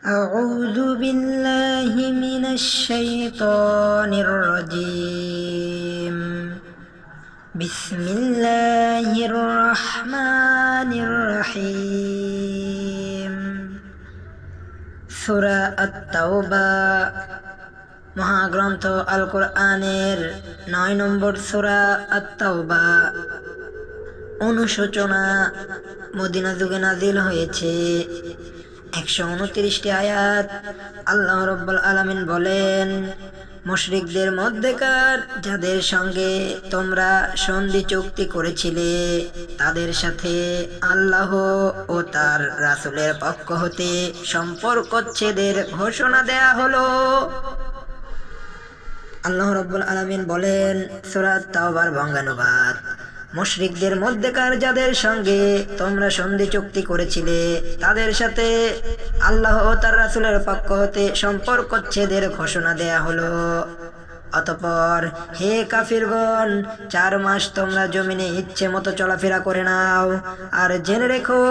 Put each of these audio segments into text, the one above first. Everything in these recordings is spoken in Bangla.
أعوذ بالله من الشيطان الرجيم بسم الله الرحمن الرحيم সূরা আত-তাওবা মহাগ্রন্থ আল কোরআনের 9 নম্বর সূরা আত-তাওবা। অনুশোচনা মদিনা যুগে নাজিল হয়েছে। 129টি আয়াত। আল্লাহ রাব্বুল আলামিন বলেন, মুশরিকদের মধ্যেকার যাদের সঙ্গে তোমরা সন্ধি চুক্তি করেছিলে তাদের সাথে আল্লাহ ও তার রাসূলের পক্ষ হতে সম্পর্কচ্ছেদের ঘোষণা দেয়া হলো। আল্লাহ রাব্বুল আলামিন বলেন, সূরা আত-তাওবার বঙ্গানুবাদ, মুশরিকদের মধ্যেকার যাদের সঙ্গে তোমরা সন্ধি চুক্তি করেছিলে তাদের সাথে আল্লাহ ও তার রাসূলের পক্ষ হতে সম্পর্কচ্ছেদের ঘোষণা দেয়া হলো। অতঃপর হে কাফিরগণ, 4 মাস তোমরা জমিনে ইচ্ছে মতো চলাফেরা করে নাও, আর জেনে রেখো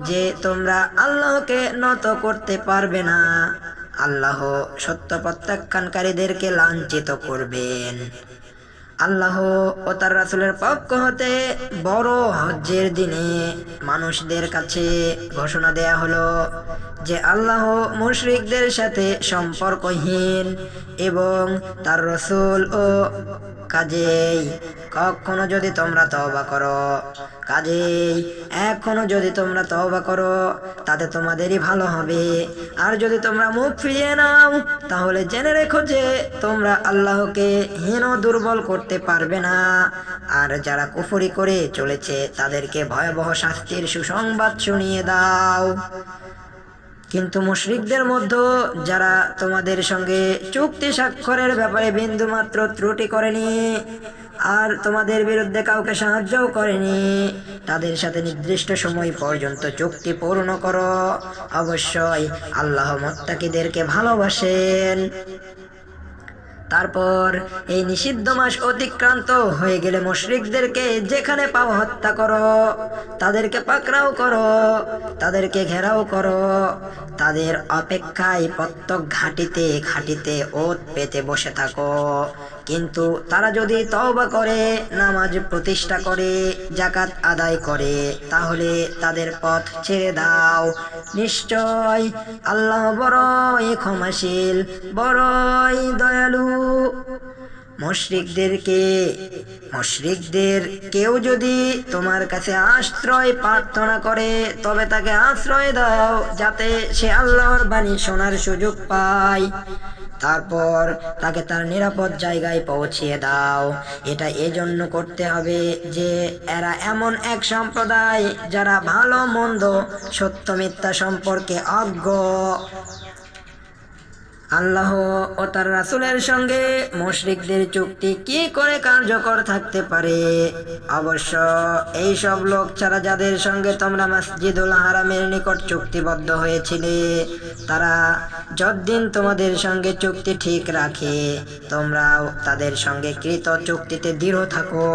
যে তোমরা আল্লাহকে নত করতে পারবে না। আল্লাহ সত্য প্রত্যাখ্যানকারীদেরকে লাঞ্ছিত করবেন। আল্লাহ ও তার রাসূলের পক্ষ হতে বড় হজ্জের দিনে মানুষদের কাছে ঘোষণা দেয়া হলো যে আল্লাহ মুশরিকদের সাথে সম্পর্কহীন এবং তার রাসূল ও কাজেই কখনো যদি তোমরা তওবা করো, এখনো যদি তোমরা তওবা করো তাতে তোমাদেরই ভালো হবে। আর যদি তোমরা মুখ ফিরিয়ে নাও তাহলে জেনে রেখো যে তোমরা আল্লাহকে হীন ও দুর্বল করতে পারবে না। আর যারা কুফরি করে চলেছে তাদেরকে ভয়াবহ শাস্তির সুসংবাদ শুনিয়ে দাও। কিন্তু মুশরিকদের মধ্যে যারা তোমাদের সঙ্গে চুক্তি স্বাক্ষরের ব্যাপারে বিন্দুমাত্র ত্রুটি করেনি আর তোমাদের বিরুদ্ধে কাউকে সাহায্যও করেনি, তাদের সাথে নির্দিষ্ট সময় পর্যন্ত চুক্তি পূর্ণ করো। অবশ্যই আল্লাহ মুত্তাকিদেরকে ভালোবাসেন। তারপর এই নিষিদ্ধ মাস অতিক্রান্ত হয়ে গেলে মুশরিকদেরকে যেখানে পাও হত্যা করো, তাদেরকে পাকড়াও করো, তাদেরকে ঘেরাও করো, তাদের অপেক্ষায় প্রত্যেক ঘাটিতে ওত পেতে বসে থাকো। কিন্তু তারা যদি তওবা করে, নামাজ প্রতিষ্ঠা করে, যাকাত আদায় করে, তাহলে তাদের পথ ছেড়ে দাও। নিশ্চয় আল্লাহ বড়ই ক্ষমাশীল, বড়ই দয়ালু। মুশরিকদের কেউ যদি তোমার কাছে আশ্রয় প্রার্থনা করে তবে তাকে আশ্রয় দাও যাতে সে আল্লাহর বাণী শোনার সুযোগ পায়। তারপর তাকে তার নিরাপদ জায়গায় পৌঁছিয়ে দাও। এটা এজন্য করতে হবে যে এরা এমন এক সম্প্রদায় যারা ভালো মন্দ, সত্য মিথ্যা সম্পর্কে অজ্ঞ। আল্লাহ ও তার রাসূলের সঙ্গে মুশরিকদের চুক্তি কি করে কার্যকর থাকতে পারে? অবশ্য এই সব লোক ছাড়া যাদের সঙ্গে তোমরা মসজিদুল হারামের নিকট চুক্তিবদ্ধ হয়েছিলে, তারা যতদিন তোমাদের সঙ্গে চুক্তি ঠিক রাখে তোমরাও তাদের সঙ্গে কৃত চুক্তিতে দৃঢ় থাকো।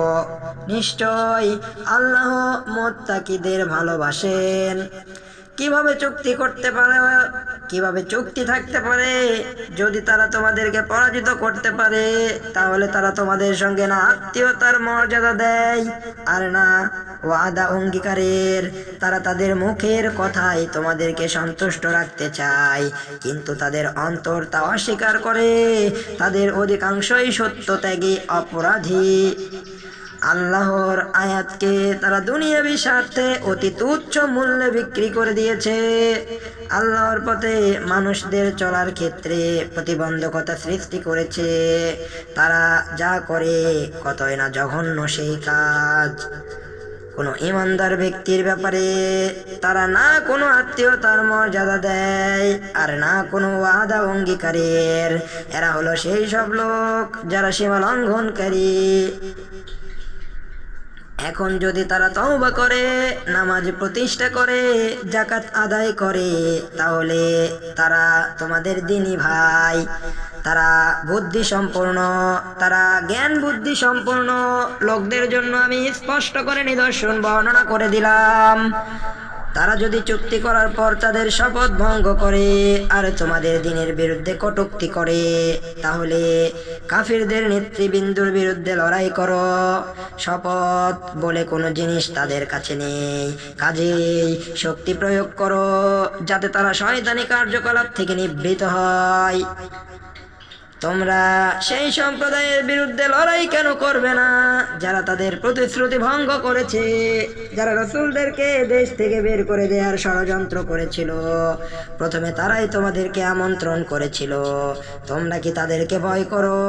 নিশ্চয় আল্লাহ মুত্তাকিদের ভালোবাসেন। কিভাবে চুক্তি থাকতে পারে? যদি তারা তোমাদেরকে পরাজিত করতে পারে তাহলে তারা তোমাদের সঙ্গে না আত্মীয়তার মর্যাদা দেয় আর না ওয়াদা অঙ্গীকারের। তারা তাদের মুখের কথায় তোমাদেরকে সন্তুষ্ট রাখতে চায়, কিন্তু তাদের অন্তর তা অস্বীকার করে। তাদের অধিকাংশই সত্যত্যাগী অপরাধী। আল্লাহর আয়াতকে তারা দুনিয়াবি স্বার্থে অতি তুচ্ছ মূল্যে বিক্রি করে দিয়েছে। আল্লাহর পথে মানুষদের চলার ক্ষেত্রে প্রতিবন্ধকতা সৃষ্টি করেছে। তারা যা করে কতই না জঘন্য সেই কাজ। কোনো ইমানদার ব্যক্তির ব্যাপারে তারা না কোনো আত্মীয়তার মর্যাদা দেয় আর না কোনো ওয়াদা অঙ্গীকারের। এরা হলো সেই সব লোক যারা সীমা লঙ্ঘনকারী। এখন যদি তারা তওবা করে, নামাজ প্রতিষ্ঠা করে, যাকাত আদায় করে, তাহলে তারা তোমাদের দ্বীনী ভাই। তারা বুদ্ধি সম্পন্ন, তারা জ্ঞান বুদ্ধি সম্পন্ন লোকদের জন্য আমি স্পষ্ট করে নিদর্শন বর্ণনা করে দিলাম। তারা যদি চুক্তি করার পর তাদের শপথ ভঙ্গ করে আর তোমাদের দ্বীনের বিরুদ্ধে কটূক্তি করে, তাহলে কাফিরদের নেতৃবৃন্দুর বিরুদ্ধে লড়াই করো। শপথ বলে কোনো জিনিস তাদের কাছে নেই, কাজেই শক্তি প্রয়োগ করো যাতে তারা শয়তানি কার্যকলাপ থেকে নিবৃত হয়। তোমরা সেই সম্প্রদায়ের বিরুদ্ধে লড়াই কেন করবে না যারা তাদের প্রতিশ্রুতি ভঙ্গ করেছে, যারা রাসূলদেরকে দেশ থেকে বের করে দেওয়ার ষড়যন্ত্র করেছিল? প্রথমে তারাই তোমাদেরকে আমন্ত্রণ করেছিল। তোমরা কি তাদেরকে ভয় করো?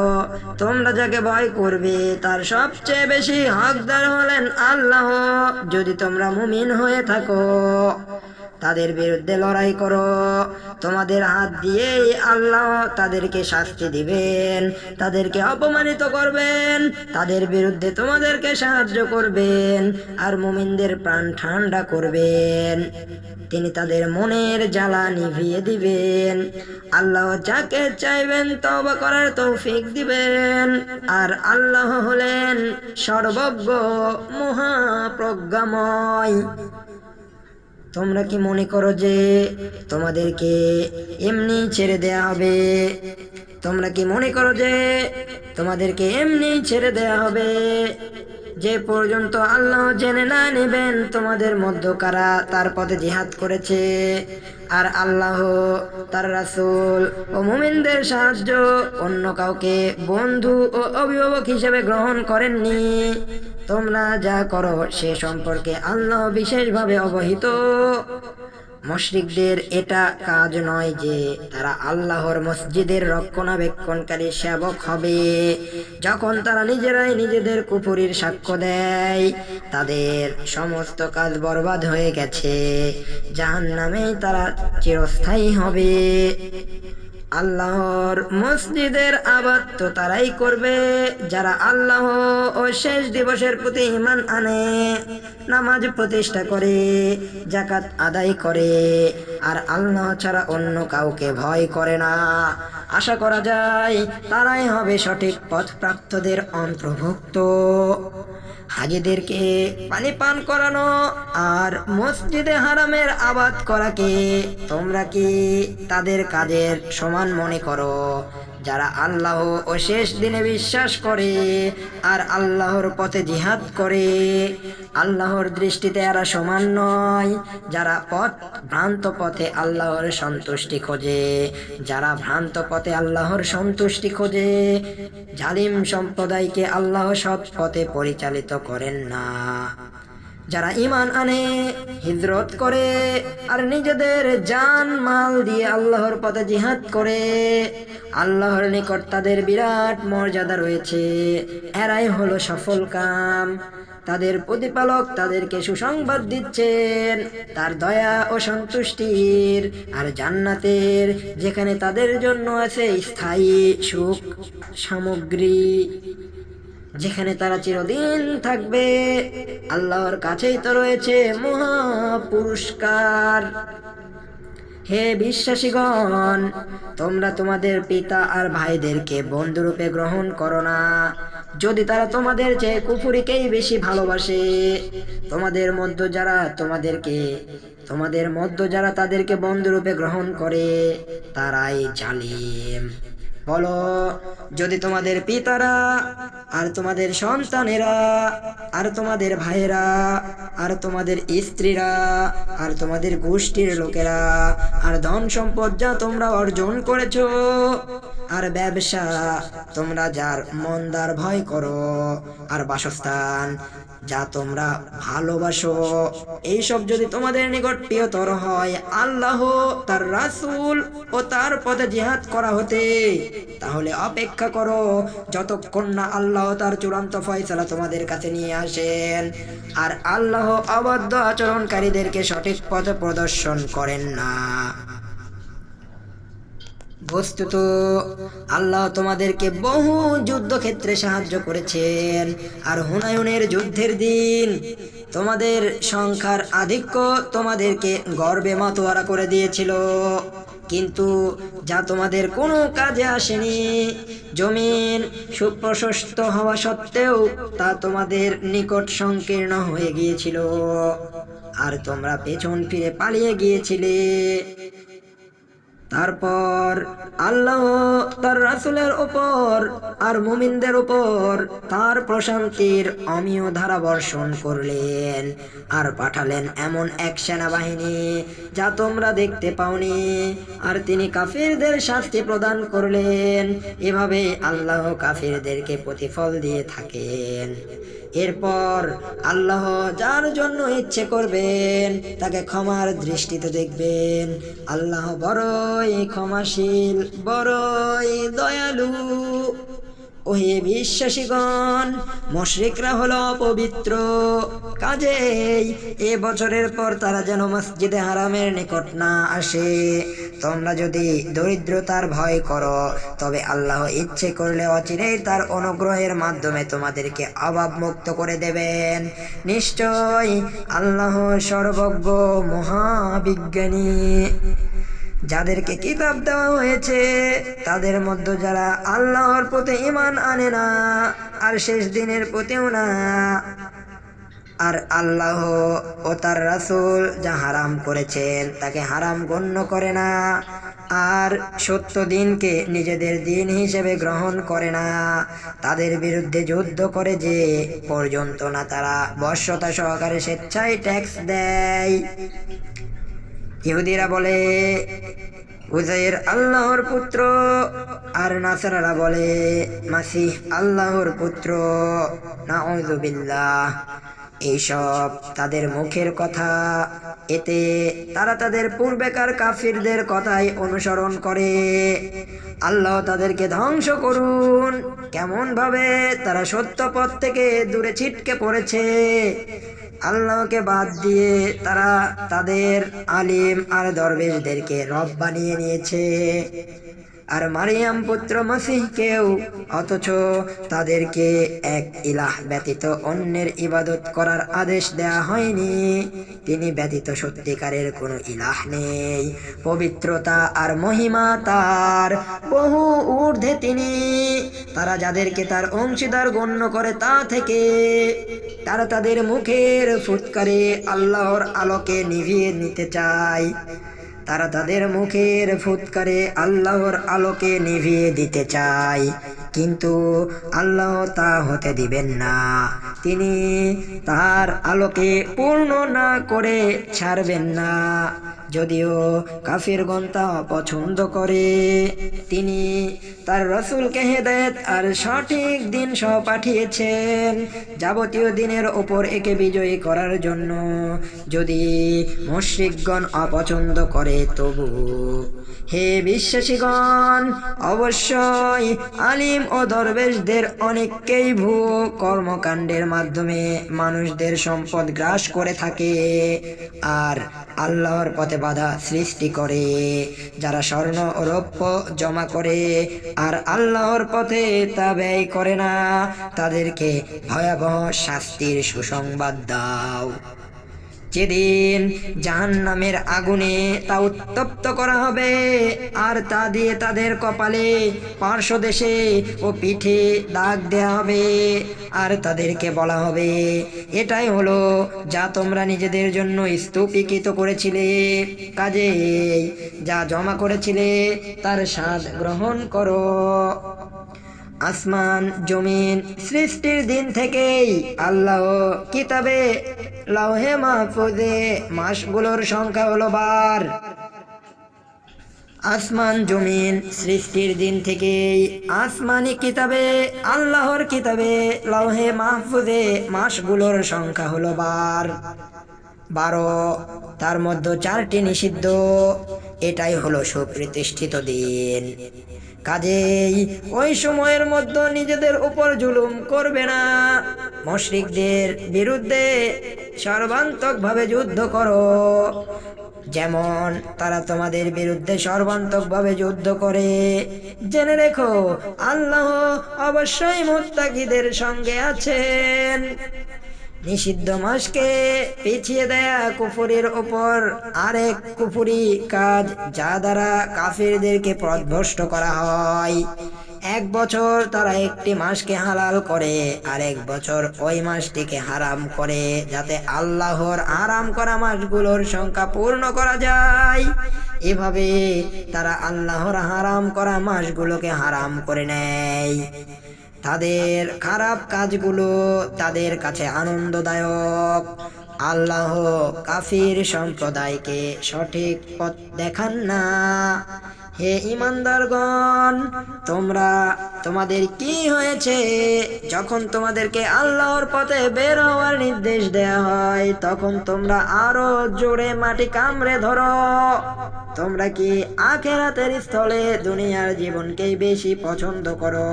তোমরা যাকে ভয় করবে তার সবচেয়ে বেশি হকদার হলেন আল্লাহ, যদি তোমরা মুমিন হয়ে থাকো। তাদের বিরুদ্ধে লড়াই করো, তোমাদের হাত দিয়েই আল্লাহ তাদেরকে শাস্তি দিবেন, তাদেরকে অপমানিত করবেন, তাদের বিরুদ্ধে তোমাদেরকে সাহায্য করবেন আর মুমিনদের প্রাণ ঠান্ডা করবেন। তিনি তাদের মনের জ্বালা নিভিয়ে দিবেন। আল্লাহ যাকে চাইবেন তওবা করার তৌফিক দিবেন, আর আল্লাহ হলেন সর্বজ্ঞ মহাপ্রজ্ঞাময়। তোমরা কি মনে করো যে তোমাদেরকে এমনি ছেড়ে দেয়া হবে? তোমরা কি মনে করো যে তোমাদেরকে এমনি ছেড়ে দেয়া হবে? যে পর্যন্ত আল্লাহ জেনে না নেবেন তোমাদের মধ্য কারা তার পথে জিহাদ করেছে, আর আল্লাহ, তার রাসূল ও মুমিনদের সাহায্য অন্য কাউকে বন্ধু ও অভিভাবক হিসেবে গ্রহণ করেননি। তোমরা যা করো সে সম্পর্কে আল্লাহ বিশেষভাবে অবহিত। মুশরিকদের এটা কাজ নয় যে তারা আল্লাহর মসজিদের রক্ষণাবেক্ষণকারী সেবক হবে। যখন তারা নিজেরাই নিজেদের কুফরির সাক্ষ্য দেয়, তাদের সমস্ত কাজ বরবাদ হয়ে গেছে, জাহান্নামেই তারা চিরস্থায়ী হবে। আল্লাহর মসজিদের আবাদ তো তারাই করবে যারা আল্লাহ ও শেষ দিবসের প্রতি ঈমান আনে, নামাজ প্রতিষ্ঠা করে, যাকাত আদায় করে, আর আল্লাহ ছাড়া অন্য কাউকে ভয় করে না। আশা করা যায় তারাই হবে সঠিক পথপ্রাপ্তদের অন্তর্ভুক্ত। হাজিদেরকে পানি পান করানো আর মসজিদে হারামের আবাদ করাকে তোমরা কি তাদের কাজের সমান মনে করো? যারা আল্লাহ ও শেষ দিনে বিশ্বাস করে আর আল্লাহর পথে জিহাদ করে, আল্লাহর দৃষ্টিতে এরা সমান নয়। যারা ভ্রান্ত পথে আল্লাহর সন্তুষ্টি খোঁজে, যারা ভ্রান্ত পথে আল্লাহর সন্তুষ্টি খোঁজে, জালিম সম্প্রদায়কে আল্লাহ সৎ পথে পরিচালিত করেন না। যারা ঈমান আনে, হিজরত করে আর নিজেদের জান মাল দিয়ে আল্লাহর পথে জিহাদ করে, আল্লাহর নিকট তাদের বিরাট মর্যাদা রয়েছে। এরাই হলো সফল কাম। তাদের প্রতিপালক তাদেরকে সুসংবাদ দিচ্ছেন তার দয়া ও সন্তুষ্টির আর জান্নাতের, যেখানে তাদের জন্য আছে স্থায়ী সুখ সামগ্রী, যেখানে তারা চিরদিন থাকবে। আল্লাহর কাছেই তো রয়েছে মহা পুরস্কার। হে বিশ্বাসীগণ, তোমরা তোমাদের পিতা আর ভাইদেরকে বন্ধুরূপে গ্রহণ করো না, যদি তারা তোমাদের চেয়ে কুফরিকেই বেশি ভালোবাসে। তোমাদের মধ্য যারা তাদেরকে বন্ধুরূপে গ্রহণ করে তারাই জালিম। বলো, যদি তোমাদের পিতারা আর তোমাদের সন্তানেরা আর তোমাদের ভাইয়েরা আর তোমাদের স্ত্রীরা আর তোমাদের গোষ্ঠীর লোকেরা আর ধন সম্পদ যা তোমরা অর্জন করেছো আর ব্যবসা তোমরা যার মন্দার ভয় করো আর বাসস্থান যা তোমরা ভালোবাসো, এইসব যদি তোমাদের নিকট প্রিয়তর হয় আল্লাহ, তার রাসূল ও তার পথে জিহাদ করা হতে, তাহলে অপেক্ষা করো যতক্ষণ না আল্লাহ তার চূড়ান্ত ফয়সালা তোমাদের কাছে নিয়ে আসেন। আর আল্লাহ অবাধ্য আচরণকারীদেরকে সঠিক পথে প্রদর্শন করেন না। বস্তুত আল্লাহ তোমাদেরকে বহু যুদ্ধক্ষেত্রে সাহায্য করেছেন, আর হুনায়ুনের যুদ্ধের দিন তোমাদের সংখ্যার আধিক্য তোমাদেরকে গর্বে মাতোয়ারা করে দিয়েছিল, কিন্তু যা তোমাদের কোনো কাজে আসেনি। জমিন সুপ্রশস্ত হওয়া সত্ত্বেও তা তোমাদের নিকট সংকীর্ণ হয়ে গিয়েছিল, আর তোমরা পেছন ফিরে পালিয়ে গিয়েছিলে। তারপর আল্লাহ তার রাসূলের উপর আর মুমিনদের উপর তার প্রশান্তির অমীয় ধারা বর্ষণ করলেন আর পাঠালেন এমন এক সেনাবাহিনী যা তোমরা দেখতে পাওনি, আর তিনি কাফিরদের শাস্তি প্রদান করলেন। এভাবে আল্লাহ কাফিরদেরকে প্রতিফল দিয়ে থাকেন। এরপর আল্লাহ যার জন্য ইচ্ছে করবেন তাকে ক্ষমার দৃষ্টিতে দেখবেন। আল্লাহ বড়ই ক্ষমাশীল, বড়ই দয়ালু। ওহে বিশ্বাসীগণ, মুশরিকরা হলো অপবিত্র, কাজেই এ বছরের পর তারা যেন মসজিদে হারামের নিকট না আসে। তোমরা যদি দরিদ্রতার ভয় করো তবে আল্লাহ ইচ্ছে করলে অচিরেই তার অনুগ্রহের মাধ্যমে তোমাদেরকে অভাবমুক্ত করে দেবেন। নিশ্চয় আল্লাহ সর্বজ্ঞ, মহাবিজ্ঞানী। যাদেরকে কিতাব দেওয়া হয়েছে তাদের মধ্যে যারা আল্লাহর প্রতি ঈমান আনে না আর শেষ দিনের প্রতিও না, আর আল্লাহ ও তার রাসূল যা হারাম করেছেন তাকে হারাম গণ্য করে না, আর সত্য দিনকে নিজেদের দিন হিসেবে গ্রহণ করে না, তাদের বিরুদ্ধে যুদ্ধ করে যে পর্যন্ত না তারা বশ্যতা সহকারে স্বেচ্ছায় ট্যাক্স দেয়। ইহুদিরা বলে উযাইর আল্লাহর পুত্র, আর নাসারারা বলে মাসিহ আল্লাহর পুত্র। নাউযুবিল্লাহ। এইসব তাদের মুখের কথা, এতে তারা তাদের পূর্বেকার কাফিরদের কথাই অনুসরণ করে। আল্লাহ তাদেরকে ধ্বংস করুন। কেমন ভাবে তারা সত্য পথ থেকে দূরে ছিটকে পড়েছে। আল্লাহকে বাদ দিয়ে তারা তাদের আলিম আর দরবেশদেরকে রব বানিয়ে নিয়েছে, আর মারিয়াম পুত্র মসিহকেও, অথচ তাদেরকে এক ইলাহ ব্যতীত অন্যের ইবাদত করার আদেশ দেয়া হয়নি। তিনি ব্যতীত সত্যিকারের কোনো ইলাহ নেই। পবিত্রতা আর মহিমা তার, বহু ঊর্ধ্বে তিনি। তারা যাদেরকে তার অংশীদার গণ্য করে তা থেকে তারা তাদের মুখের ফুৎকারে আল্লাহর আলোকে নিভিয়ে নিতে চায়। তারা তাদের মুখের ফুৎকারে আল্লাহর আলোকে নিভিয়ে দিতে চায়, কিন্তু আল্লাহ তা হতে দিবেন না। তিনি তার আলোকে পূর্ণ না করে ছাড়বেন না। যদিও কাফিরগণ তা পছন্দ করে। তিনি তার রাসূলকে হেদায়েত আর সঠিক দিন সহ পাঠিয়েছেন যাবতীয় দিনের ওপর একে বিজয়ী করার জন্য। যদি মুশরিকগণ অপছন্দ করে তবু হে বিশ্বাসীগণ, অবশ্যই আলিম ও দরবেশদের অনেককেই ভুয়ো কর্মকাণ্ডের মাধ্যমে মানুষদের সম্পদ গ্রাস করে থাকে আর আল্লাহর পথে বাধা সৃষ্টি করে। যারা স্বর্ণ ও রৌপ্য জমা করে আর আল্লাহর পথে তা ব্যয় করে না, তাদেরকে ভয়াবহ শাস্তির সুসংবাদ দাও। যেদিন জাহান্নামের আগুনে তা উত্তপ্ত করা হবে আর তা দিয়ে তাদের কপালে, পার্শ্বদেশে ও পিঠে দাগ দেয়া হবে, আর তাদেরকে বলা হবে এটাই হলো যা তোমরা নিজেদের জন্য স্তূপীকৃত করেছিলে, কাজেই যা জমা করেছিলে তার স্বাদ গ্রহণ করো। আসমান জমিন সৃষ্টির দিন থেকেই আল্লাহ কিতাবে লাওহে মাহফুজে মাসগুলোর সংখ্যা হলো বার। আসমান জমিন সৃষ্টির দিন থেকেই আসমানি কিতাবে, আল্লাহর কিতাবে লাওহে মাহফুজে মাসগুলোর সংখ্যা হলো 12। তার মধ্যে 4টি নিষিদ্ধ। এটাই হলো সুপ্রতিষ্ঠিত দিন। কাজেই ওই সময়ের মধ্যে নিজেদের উপর জুলুম করবে না। মুশরিকদের বিরুদ্ধে সর্বান্তকভাবে যুদ্ধ করো, যেমন তারা তোমাদের বিরুদ্ধে সর্বান্তকভাবে যুদ্ধ করে। জেনে রেখো আল্লাহ অবশ্যই মুত্তাকিদের সঙ্গে আছেন। নিষিদ্ধ মাসকে পিছিয়ে দেয়া কুফরির উপর আরেক কুফরি কাজ, যা দ্বারা কাফিরদেরকে পথভ্রষ্ট করা হয়। এক বছর তারা একটি মাসকে হালাল করে আর এক বছর ওই মাসটিকে হারাম করে, যাতে আল্লাহর হারাম করা মাসগুলোর সংখ্যা পূর্ণ করা যায়। এভাবে তারা আল্লাহর হারাম করা মাসগুলোকে হারাম করে নেয়। তাদের খারাপ কাজগুলো তাদের কাছে আনন্দদায়ক। আল্লাহ কাফির সম্প্রদায়কে সঠিক পথ দেখান না। হে ঈমানদারগণ, তোমাদের কি হয়েছে? যখন তোমাদেরকে আল্লাহর পথে বের হওয়ার নির্দেশ দেয়া হয়, তখন তোমরা আরো জোরে মাটি কামড়ে ধরো। তোমরা কি আখিরাতের স্থলে দুনিয়ার জীবনকেই বেশি পছন্দ করো?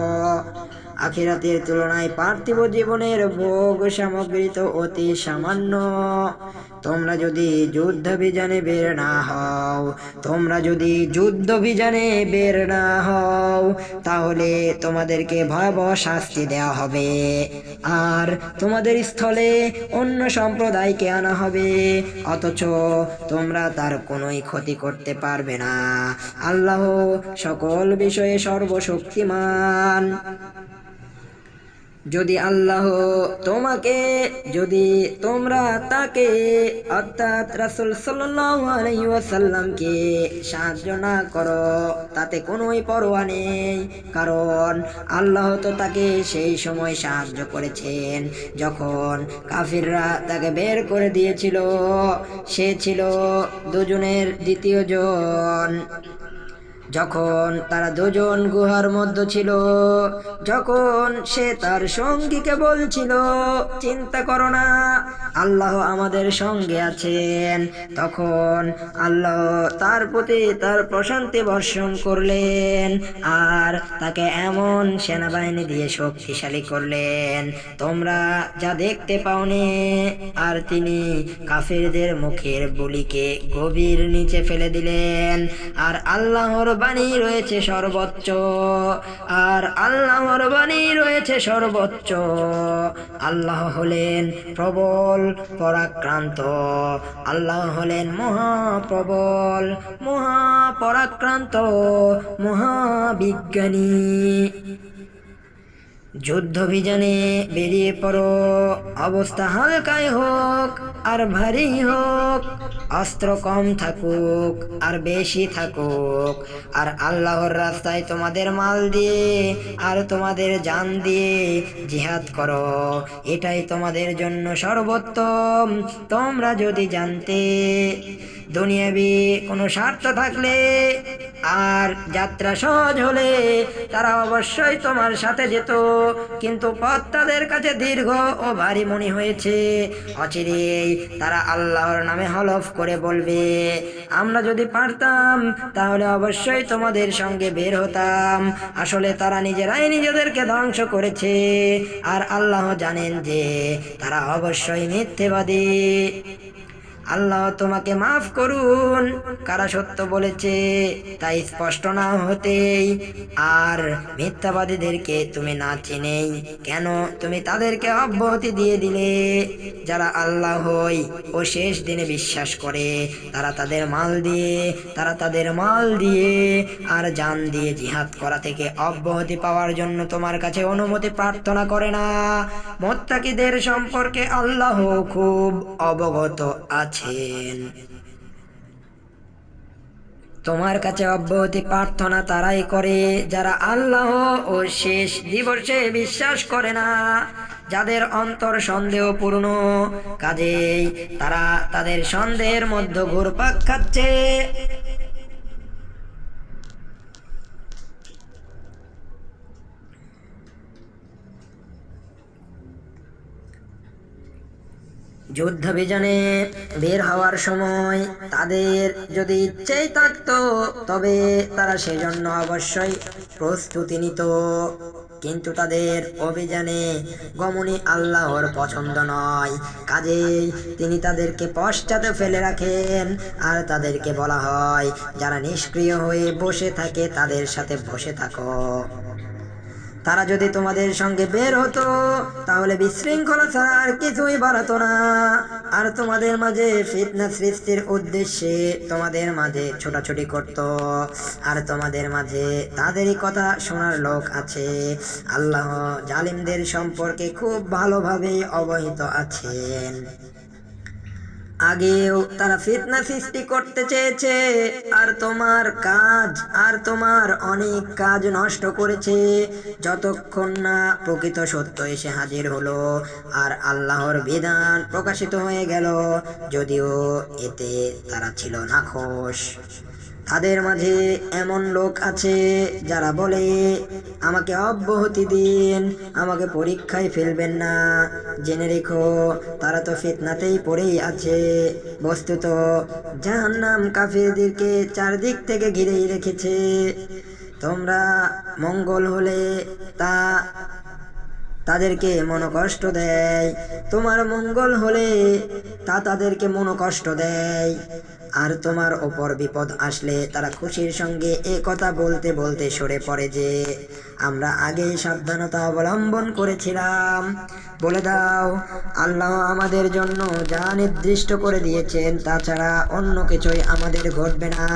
আখিরাতের তুলনায় পার্থিব জীবনের ভোগ সামগ্রী তো অতি সামান্য। তোমরা যদি যুদ্ধবিজানে বের না হও তাহলে তোমাদেরকে ভয়াবহ শাস্তি দেওয়া হবে, আর তোমাদের স্থলে অন্য সম্প্রদায়কে আনা হবে, অথচ তোমরা তার কোনোই ক্ষতি করতে পারবে না। আল্লাহ সকল বিষয়ে সর্বশক্তিমান। যদি তোমরা তাকে অর্থাৎ রাসূল সাল্লাল্লাহু আলাইহি ওয়াসাল্লামকে সাহায্য না করো, তাতে কোনোই পরোয়া নেই, কারণ আল্লাহ তো তাকে সেই সময় সাহায্য করেছেন যখন কাফিররা তাকে বের করে দিয়েছিল। সে ছিল দুজনের দ্বিতীয় জন। যখন তারা দুজন গুহার মধ্যে ছিল, যখন সে তার সঙ্গীকে বলছিল, চিন্তা করো না, আল্লাহ আমাদের সঙ্গে আছেন, তখন আল্লাহ তার প্রতি তার প্রশান্তি বর্ষণ করলেন আর তাকে এমন সেনাবাহিনী দিয়ে শক্তিশালী করলেন তোমরা যা দেখতে পাওনি। আর তিনি কাফিরদের মুখের বুলিকে গভীর নিচে ফেলে দিলেন। আর আল্লাহর বাণী রয়েছে সর্বোচ্চ, আল্লাহ হলেন প্রবল পরাক্রান্ত, আল্লাহ হলেন মহাপ্রবল, মহাপরাক্রান্ত, মহাবিজ্ঞানী। যুদ্ধবিজানে বেরিয়ে পড়ো, অবস্থা হালকাই হোক আর ভারী হোক, অস্ত্র কম থাকুক আর বেশি থাকুক, আর আল্লাহর রাস্তায় তোমাদের মাল দিয়ে আর তোমাদের জান দিয়ে জিহাদ করো, এটাই তোমাদের জন্য সর্বোত্তম। তোমরা যদি জানতে দুনিয়াবি কোনো স্বার্থ থাকলে আর যাত্রা সহজ হলে তারা অবশ্যই তোমার সাথে যেত, কিন্তু পথ তাদের কাছে দীর্ঘ ও ভারী মনে হয়েছে। অচিরেই তারা আল্লাহর নামে হলফ করে বলবে, আমরা যদি পারতাম তাহলে অবশ্যই তোমাদের সঙ্গে বের হতাম। আসলে তারা নিজেরাই নিজেদেরকে ধ্বংস করেছে, আর আল্লাহ জানেন যে তারা অবশ্যই মিথ্যেবাদী। আল্লাহ তোমাকে মাফ করুন, কারা সত্য বলেছে তাই স্পষ্ট না হতেই আর মিথ্যাবাদীদেরকে তুমি না চিনেই কেন তুমি তাদেরকে অব্যাহতি দিয়ে দিলে? যারা আল্লাহ ও শেষ দিনে বিশ্বাস করে তারা তাদের মাল দিয়ে আর জান দিয়ে জিহাদ করা থেকে অব্যাহতি পাওয়ার জন্য তোমার কাছে অনুমতি প্রার্থনা করে না। মুত্তাকিদের সম্পর্কে আল্লাহ খুব অবগত আছেন। তোমার কাছে অব্যাহতি প্রার্থনা তারাই করে যারা আল্লাহ ও শেষ দিবসে বিশ্বাস করে না, যাদের অন্তর সন্দেহপূর্ণ, কাজেই তারা তাদের সন্দেহের মধ্যে ঘুরপাক খাচ্ছে। যুদ্ধবিজনে বের হওয়ার সময় তাদের যদি ইচ্ছেই থাকতো তবে তারা সেজন্য অবশ্যই প্রস্তুতি নিত, কিন্তু তাদের অভিযানে গমনে আল্লাহর পছন্দ নয়, কাজেই তিনি তাদেরকে পশ্চাতে ফেলে রাখেন। আর তাদেরকে বলা হয়, যারা নিষ্ক্রিয় হয়ে বসে থাকে তাদের সাথে বসে থাকো। তারা যদি তোমাদের সঙ্গে বের হতো তাহলে বিশৃঙ্খলা ছাড়া আর কিছুই বাড়াতো না। আর তোমাদের মাঝে ফিতনা সৃষ্টির উদ্দেশ্যে তোমাদের মাঝে ছোটাছুটি করত। আর তোমাদের মাঝে তাদেরই কথা শোনার লোক আছে। আল্লাহ জালিমদের সম্পর্কে খুব ভালোভাবে অবহিত আছেন। আগেও তারা ফিতনা সৃষ্টি করতে চেয়েছে, আর তোমার অনেক কাজ নষ্ট করেছে, যতক্ষণ না প্রকৃত সত্য এসে হাজির হলো আর আল্লাহর বিধান প্রকাশিত হয়ে গেল, যদিও এতে তারা ছিল নাখোশ। তাদের মাঝে এমন লোক আছে যারা বলে, আমাকে অব্যাহতি দিন, আমাকে পরীক্ষায় ফেলবেন না। জেনে রেখো, তারা তো ফিতনাতেই পড়েই আছে। বস্তুত জাহান্নাম কাফিরদেরকে চারদিক থেকে ঘিরেই রেখেছে। তোমরা মঙ্গল হলে তা তাদেরকে মনোকষ্ট দেয়, তোমার মঙ্গল হলে তা তাদেরকে মনোকষ্ট দেয়। আর তোমার ওপর বিপদ আসলে তারা খুশির সঙ্গে এ কথা বলতে বলতে সরে পড়ে যে, আমরা আগেই সাবধানতা অবলম্বন করেছিলাম। বলে দাও, আল্লাহ আমাদের জন্য যা নির্দিষ্ট করে দিয়েছেন তাছাড়া অন্য কিছুই আমাদের ঘটবে না।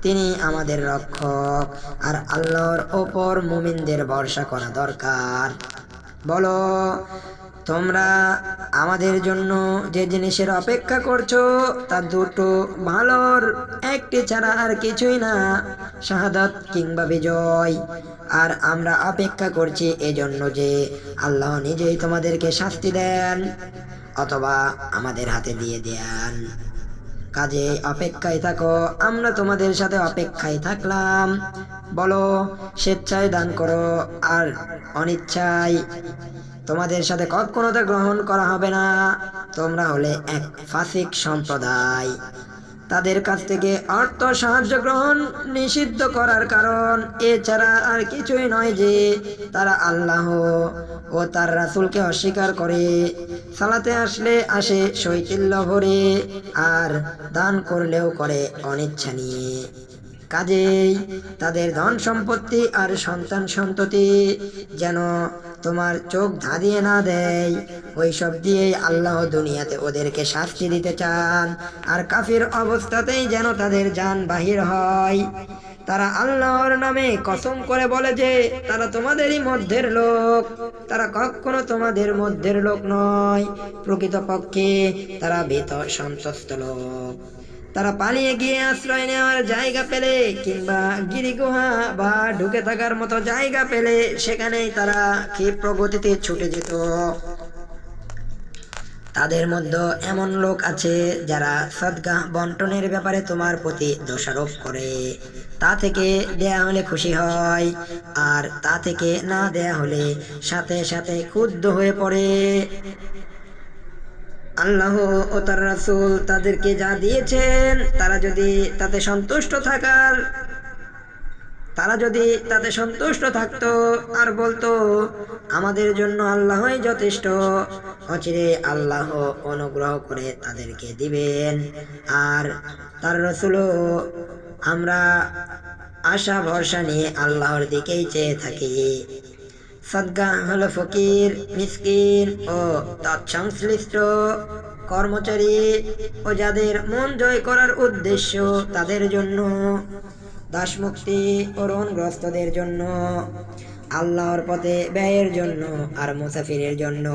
তিনি আমাদের রক্ষক, আর আল্লাহর ওপর মুমিনদের ভরসা করা দরকার। বলো, তোমরা আমাদের জন্য যে জিনিসের অপেক্ষা করছো তা দুটো ভালোর একটি ছাড়া আর কিছুই না, শাহাদাত কিংবা বিজয়। আর আমরা অপেক্ষা করছি এজন্য যে আল্লাহ নিজেই তোমাদেরকে শাস্তি দেন অথবা আমাদের হাতে দিয়ে দেন। কাজে অপেক্ষায় থাকো, আমরা তোমাদের সাথে অপেক্ষায় থাকলাম। বলো, স্বেচ্ছায় দান করো, আর অনিচ্ছায় তোমাদের সাথে কখনো তা গ্রহণ করা হবে না। তোমরা হলে এক ফাসিক সম্প্রদায়। তাদের কাছ থেকে অর্থ সাহায্য গ্রহণ নিষিদ্ধ করার কারণ এছাড়া আর কিছুই নয় যে তারা আল্লাহ ও তার রাসূলকে অস্বীকার করে, সালাতে আসে শৈথিল্য ভরে, আর দান করলেও করে অনিচ্ছা নিয়ে। কাজেই তাদের ধন সম্পত্তি আর সন্তান সন্ততি যেন তোমার চোখ ধাঁধিয়ে না দেয়। ওই সব দিয়েই আল্লাহ দুনিয়াতে ওদেরকে শাস্তি দিতে চান, আর কাফির অবস্থাতেই যেন তাদের জান বাহির হয়। তারা আল্লাহর নামে কসম করে বলে যে তারা তোমাদেরই মধ্যের লোক। তারা কখনো তোমাদের মধ্যের লোক নয়, প্রকৃতপক্ষে তারা ভীত সন্ত্রস্ত লোক। তারা পালিয়ে গিয়ে আশ্রয় নেওয়ার জায়গা পেলে কিংবা গিরিগুহা বা ঢুকে থাকার মতো জায়গা পেলে সেখানেই তারা ক্ষিপ্র গতিতে ছুটে যেত। তাদের মধ্যে এমন লোক আছে যারা সদকা বন্টনের ব্যাপারে তোমার প্রতি দোষারোপ করে। তা থেকে দেয়া হলে খুশি হয়, আর তা থেকে না দেয়া হলে সাথে সাথে ক্ষুব্ধ হয়ে পড়ে। আল্লাহ ও তার রাসূল তাদেরকে যা দিয়েছেন তারা যদি তাতে সন্তুষ্ট থাকতো আর বলতো আমাদের জন্য আল্লাহই যথেষ্ট, অচিরে আল্লাহ অনুগ্রহ করে তাদেরকে দিবেন। আর তার রাসূলও আমরা আশা ভরসা নিয়ে আল্লাহর দিকেই চেয়ে থাকি। সদকা হলো ফকির, মিসকিন ও তৎসংশ্লিষ্ট কর্মচারী ও যাদের মন জয় করার উদ্দেশ্য তাদের জন্য, দাসমুক্তি ও ঋণগ্রস্তদের জন্য, আল্লাহর পথে ব্যয়ের জন্য আর মুসাফিরের জন্য।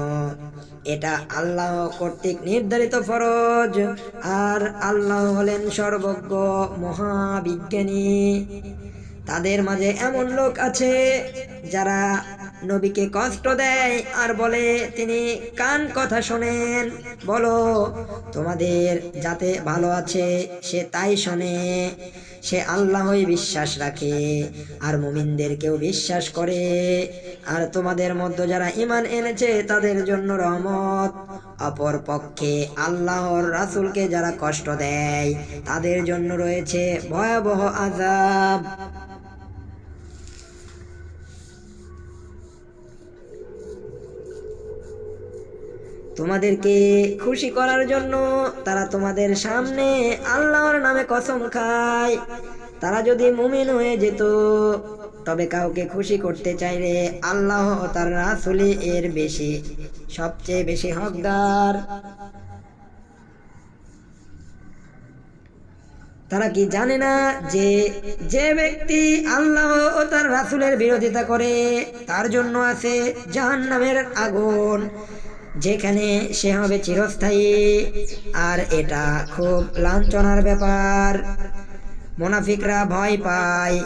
এটা আল্লাহ কর্তৃক নির্ধারিত ফরজ, আর আল্লাহ হলেন সর্বজ্ঞ মহাবিজ্ঞানী। তাদের মাঝে এমন লোক আছে যারা নবীকে কষ্ট দেয় আর বলে তিনি কান কথা শোনেন। বলো, তোমাদের যাতে ভালো আছে সে তাই শোনে, সে আল্লাহই বিশ্বাস রাখে আর মুমিনদেরকেও বিশ্বাস করে। আর তোমাদের মধ্যে যারা ঈমান এনেছে তাদের জন্য রহমত। অপর পক্ষে আল্লাহর রাসূলকে যারা কষ্ট দেয় তাদের জন্য রয়েছে ভয়াবহ আযাব। তোমাদেরকে খুশি করার জন্য তারা তোমাদের সামনে আল্লাহর নামে কসম খায়, তারা যদি মুমিন হয়ে যেত, তবে কাউকে খুশি করতে চাইলে আল্লাহ ও তার রাসূলই এর সবচেয়ে বেশি হকদার। তারা কি জানে না যে যে ব্যক্তি আল্লাহ ও তার রাসূলের বিরোধিতা করে তার জন্য আছে জাহান্নামের আগুন, যেখানে সে হবে চিরস্থায়ী। আর এটা খুব লাঞ্ছনার ব্যাপার। মুনাফিকরা ভয় পায়,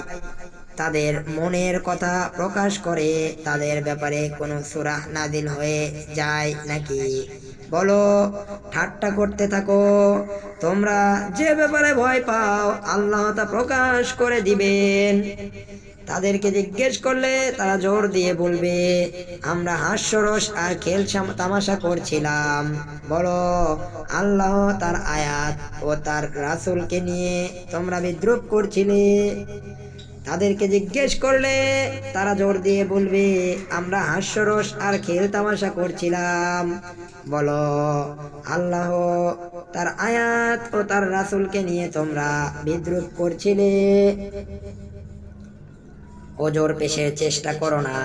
তাদের মনের কথা প্রকাশ করে তাদের ব্যাপারে কোনো সূরা নাযিল হয়ে যায় নাকি? বলো, ঠাট্টা করতে থাকো। তোমরা যে ব্যাপারে ভয় পাও আল্লাহ তা প্রকাশ করে দিবেন। তাদেরকে জিজ্ঞেস করলে তারা জোর দিয়ে বলবে, আমরা হাস্যরস আর খেল তামাশা করছিলাম। বলো, আল্লাহ তার আয়াত ও তার রাসূলকে নিয়ে তোমরা বিদ্রূপ করছিলে। তাদেরকে জিজ্ঞেস করলে তারা জোর দিয়ে বলবে, আমরা হাস্যরস আর খেল তামাশা করছিলাম। বলো, আল্লাহ তার আয়াত ও তার রাসূলকে নিয়ে তোমরা বিদ্রূপ করছিলে। ওজোর পেশের চেষ্টা করো না।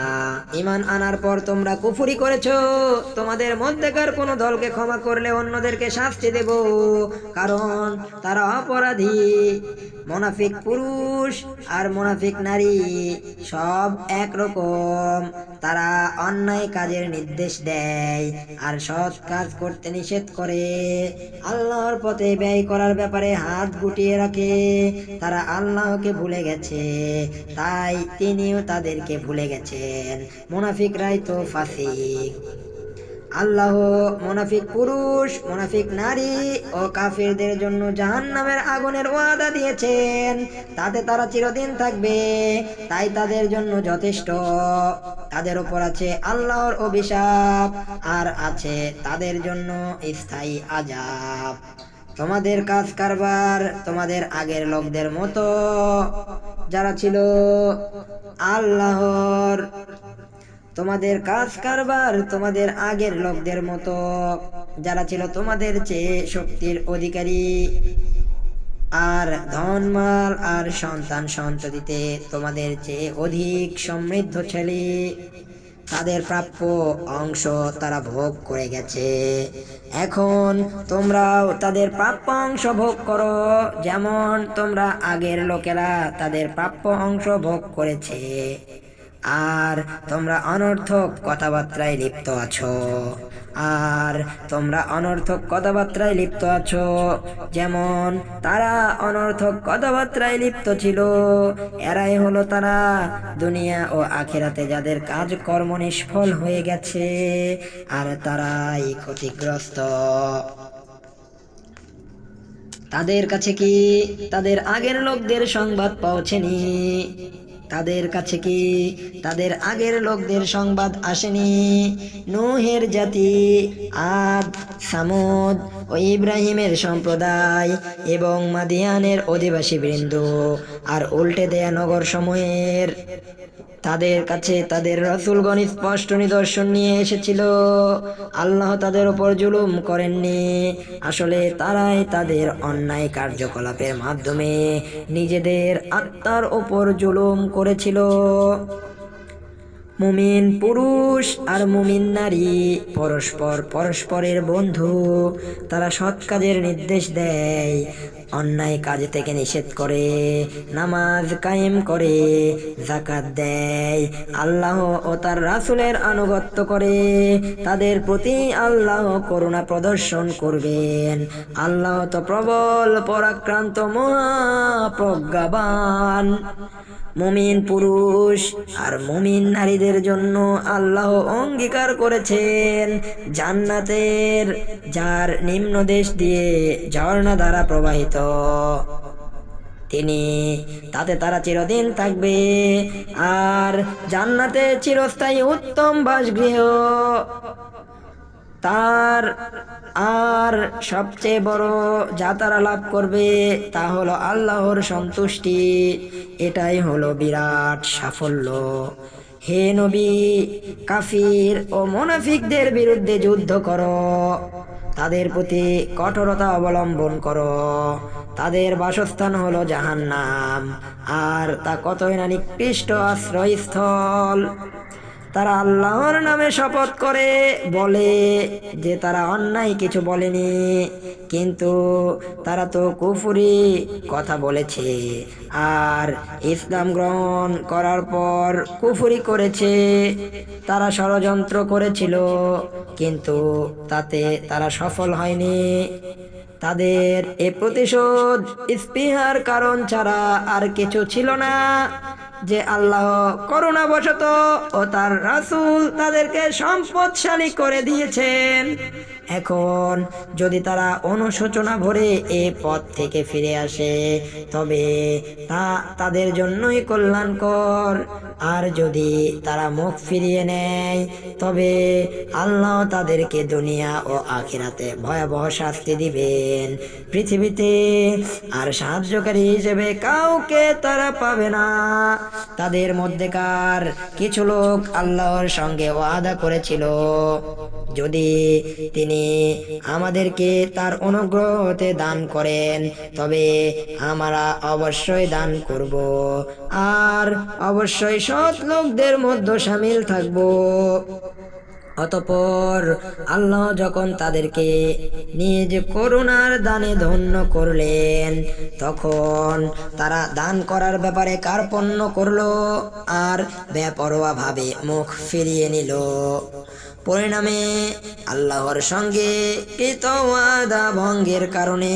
ঈমান আনার পর তোমরা কুফরি করেছো। তোমাদের মধ্যেকার কোনো দলকে ক্ষমা করলে অন্যদেরকে শাস্তি দেব, কারণ তারা অপরাধী। মুনাফিক পুরুষ আর মুনাফিক নারী সব একরকম। তারা অন্যায় কাজের নির্দেশ দেয় আর সৎ কাজ করতে নিষেধ করে। আল্লাহর পথে ব্যয় করার ব্যাপারে হাত গুটিয়ে রাখে। তারা আল্লাহকে ভুলে গেছে, তাই তিনিও তাদেরকে ভুলে গেছেন। মুনাফিকরাই তো ফাসিক। আল্লাহ মুনাফিক পুরুষ, মুনাফিক নারী ও কাফিরদের জন্য জাহান্নামের আগুনের ওয়াদা দিয়েছেন। তাতে তারা চিরদিন থাকবে, তাই তাদের জন্য যথেষ্ট। তাদের উপর আছে আল্লাহর অভিশাপ আর আছে তাদের জন্য স্থায়ী আযাব। তোমাদের কাজ কারবার তোমাদের আগের লোকদের মতো যারা ছিল আল্লাহর তোমাদের কাজ কারবার তোমাদের আগের লোকদের মতো যারা ছিল তোমাদের চেয়ে শক্তির অধিকারী আর ধনমাল আর সন্তান সন্ততিতে তোমাদের চেয়ে অধিক সমৃদ্ধশালী। তাদের প্রাপ্য অংশ তারা ভোগ করে গেছে। এখন তোমরাও তাদের প্রাপ্য অংশ ভোগ করো, যেমন তোমরা আগের লোকেরা তাদের প্রাপ্য অংশ ভোগ করেছে। আর তোমরা অনর্থক কথাবার্তায় লিপ্ত আছো, যেমন তারা অনর্থক কথাবার্তায় লিপ্ত ছিল। এরাই হলো তারা দুনিয়া ও আখিরাতে যাদের কাজকর্ম নিষ্ফল হয়ে গেছে, আর তারাই ক্ষতিগ্রস্ত। তাদের কাছে কি তাদের আগের লোকদের সংবাদ পৌঁছেনি? তাদের কাছে কি তাদের আগের লোকদের সংবাদ আসেনি? নূহের জাতি, আদ, সামুদ ও ইব্রাহিমের সম্প্রদায় এবং মাদিয়ানের অধিবাসী বৃন্দ আর উল্টে দেয়া নগর সমূহের, তাদের কাছে তাদের রাসূলগণ স্পষ্ট নিদর্শন নিয়ে এসেছিল। আল্লাহ তাদের উপর জুলুম করেননি। আসলে তারাই তাদের অন্যায় কার্যকলাপের মাধ্যমে নিজেদের আত্মার উপর জুলুম করেছিল। মুমিন পুরুষ আর মুমিন নারী পরস্পরের বন্ধু। তারা সৎ কাজের নির্দেশ দেয়, অন্যায় কাজ থেকে নিষেধ করে, নামাজ কায়েম করে, যাকাত দেয়, আল্লাহ ও তার রাসূলের আনুগত্য করে। তাদের প্রতি আল্লাহ করুণা প্রদর্শন করবেন। আল্লাহ তো প্রবল পরাক্রান্ত মহাপ্রজ্ঞাবান। মুমিন পুরুষ আর মুমিন নারীদের জন্য আল্লাহ অঙ্গীকার করেছেন জান্নাতের, যার নিম্নদেশ দিয়ে ঝর্ণা দ্বারা প্রবাহিত। তাতে তারা চিরদিন থাকবে, আর জান্নাতে চিরস্থায়ী উত্তম বাসগৃহ তার। আর সবচেয়ে বড় যা তারা লাভ করবে তা হলো আল্লাহর সন্তুষ্টি। এটাই হলো বিরাট সাফল্য। হে নবী, কাফির ও মুনাফিকদের বিরুদ্ধে যুদ্ধ করো, তাদের প্রতি কঠোরতা অবলম্বন করো। তাদের বাসস্থান হলো জাহান্নাম, আর তা কতই না নিকৃষ্ট আশ্রয়স্থল। তারা আল্লাহর নামে শপথ করে বলে যে তারা অন্যায় কিছু বলেনি, কিন্তু তারা তো কুফরি কথা বলেছে, আর ইসলাম গ্রহণ করার পর কুফরি করেছে। তারা ষড়যন্ত্র করেছিল, কিন্তু তাতে তারা সফল হয়নি। তাদের এ প্রতিশোধ স্পৃহার কারণ ছাড়া আর কিছু ছিল না, যে আল্লাহ করুণাবশত ও তার রাসূল তাদেরকে সম্পদশালী করে দিয়েছেন। এখন যদি তারা অনুশোচনা ভরে এ পথ থেকে ফিরে আসে, তবে তা তাদের জন্যই কল্যাণকর। আর যদি তারা মুখ ফিরিয়ে নেয়, তবে আল্লাহ তাদেরকে দুনিয়া ও আখিরাতে ভয়াবহ শাস্তি দিবেন। পৃথিবীতে আর সাহায্যকারী হিসেবে কাউকে তারা পাবে না। তাদের মধ্যেকার কিছু লোক আল্লাহর সঙ্গে ওয়াদা করেছিল, যদি তিনি আমাদেরকে তার অনুগ্রহতে দান করেন, তবে আমরা অবশ্যই দান করব, আর অবশ্যই সৎ লোকদের মধ্যে শামিল থাকব। অতঃপর আল্লাহ যখন তাদেরকে নিজ করুণার দানে ধন্য করলেন, তখন তারা দান করার ব্যাপারে কার্পণ্য করলো আর বেপরোয়া ভাবে মুখ ফিরিয়ে নিল। পরিণামে আল্লাহর সঙ্গে কৃত ওয়াদা ভঙ্গের কারণে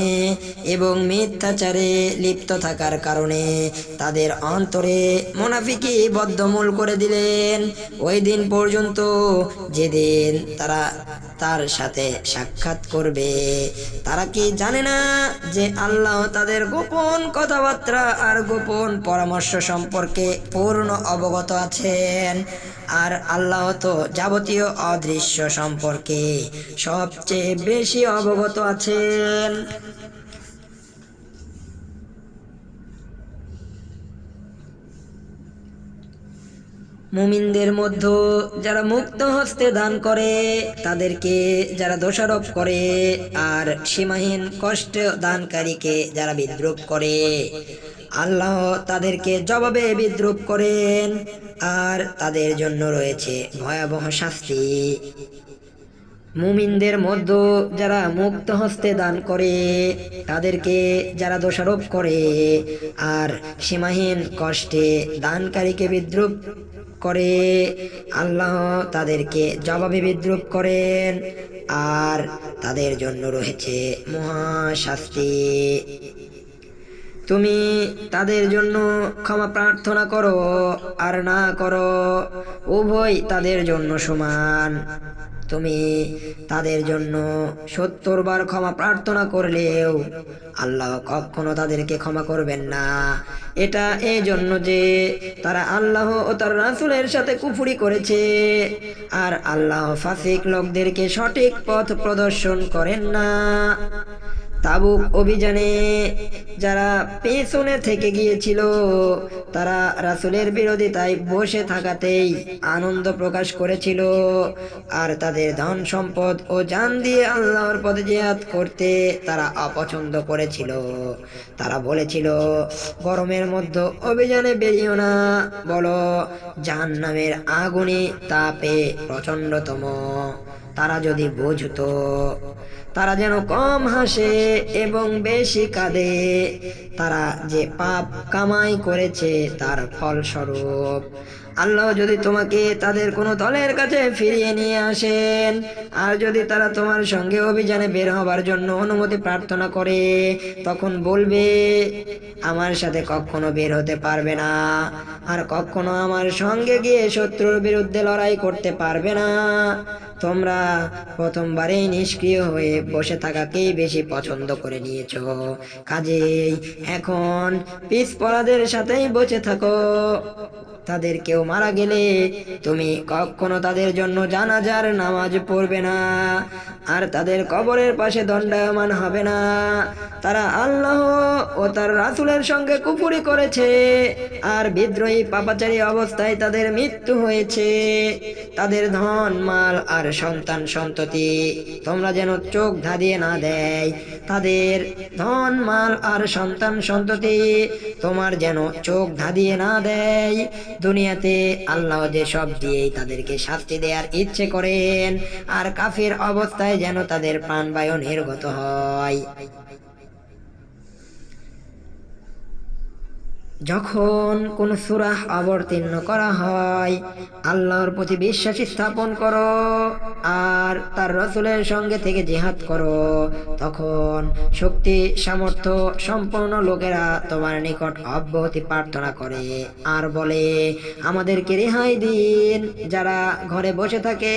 এবং মিথ্যাচারে লিপ্ত থাকার কারণে তাদের অন্তরে মুনাফিকি বদ্ধমূল করে দিলেন, ওই দিন পর্যন্ত যেদিন তারা তার সাথে সাক্ষাৎ করবে। তারা কি জানে না যে আল্লাহ তাদের গোপন কথাবার্তা আর গোপন পরামর্শ সম্পর্কে পূর্ণ অবগত আছেন? আর আল্লাহ তো যাবতীয় অদৃশ্য সম্পর্কে সবচেয়ে বেশি অবগত আছেন। মুমিনদের মধ্যে যারা মুক্ত হস্তে দান করে, তাদেরকে যারা দোষারোপ করে, আর সীমাহীন কষ্ট দানকারীকে যারা বিদ্রুপ করে, আল্লাহ তাদেরকে জবাবে বিদ্রুপ করেন, আর তাদের জন্য রয়েছে ভয়াবহ শাস্তি। মুমিনদের মধ্যে যারা মুক্ত হস্তে দান করে, তাদেরকে যারা দোষারোপ করে, আর সীমাহীন কষ্টে দানকারীকে বিদ্রুপ করে, আল্লাহ তাদেরকে জবাবে বিদ্রুপ করেন, আর তাদের জন্য রয়েছে মহা শাস্তি। তুমি তাদের জন্য ক্ষমা প্রার্থনা করো আর না করো, উভয় তাদের জন্য সমান। তুমি তাদের জন্য 70 বার ক্ষমা প্রার্থনা করলেও আল্লাহ কখনো তাদেরকে ক্ষমা করবেন না। এটা এই জন্য যে তারা আল্লাহ ও তার রাসূলের সাথে কুফরি করেছে, আর আল্লাহ ফাসিক লোকদেরকে সঠিক পথ প্রদর্শন করেন না। তাবুক অভিযানে যারা পেছনে থেকে গিয়েছিল, তারা রাসূলের বিরোধিতায় বসে থাকাতেই আনন্দ প্রকাশ করেছিল, আর তাদের ধন সম্পদ ও জান দিয়ে আল্লাহর পথে জিহাদ করতে তারা অপছন্দ করেছিল। তারা বলেছিল, গরমের মধ্যে অভিযানে বেরিও না, বলো জাহান্নামের আগুনে তাপে প্রচণ্ডতম। তারা যদি বুঝতো, তারা যেন কম হাসে এবং বেশি কাঁদে। তারা যে পাপ কামাই করেছে তার ফলস্বরূপ। আল্লাহ যদি তোমাকে তাদের কোনো দলের কাছে ফিরিয়ে নিয়ে আসেন, আর যদি তারা তোমার সঙ্গে অভিযানে বের হবার জন্য অনুমতি প্রার্থনা করে, তখন বলবে, আমার সাথে কখনো বের হতে পারবে না, আর কখনো আমার সঙ্গে গিয়ে শত্রুর বিরুদ্ধে লড়াই করতে পারবে না। তোমরা প্রথমবারেই নিষ্ক্রিয় হয়ে বসে থাকাকেই বেশি পছন্দ করে নিয়েছো। কাজেই এখন পিছপড়াদের সাথেই বসে থাকো। তাদের কেউ মারা গেলে তুমি কখনো তাদের জন্য জানাজার নামাজ পড়বে না, আর তাদের কবরের পাশে দণ্ডায়মান হবে না। তারা আল্লাহ ও তার রাসূলের সঙ্গে কুফরি করেছে, আর বিদ্রোহী পাপাচারী অবস্থায় তাদের মৃত্যু হয়েছে। তাদের ধন মাল আর সন্তান সন্ততি তোমরা যেন চোখ ধাঁধিয়ে না দেয়। তাদের ধন মাল আর সন্তান সন্ততি তোমার যেন চোখ ধাঁধিয়ে না দেয়। দুনিয়াতে আল্লাহ যে সব দিয়েই তাদেরকে শাস্তি দেওয়ার ইচ্ছে করেন, আর কাফির অবস্থায় যেন তাদের প্রাণবায়ু নির্গত হয়। যখন কোন সূরা অবতীর্ণ করা হয়, আল্লাহর প্রতি বিশ্বাস স্থাপন করো আর তার রাসূলের সঙ্গে থেকে জিহাদ করো, তখন শক্তি সামর্থ্য সম্পন্ন লোকেরা তোমার নিকট অব্যাহতি প্রার্থনা করে আর বলে, আমাদেরকে রেহাই দিন। যারা ঘরে বসে থাকে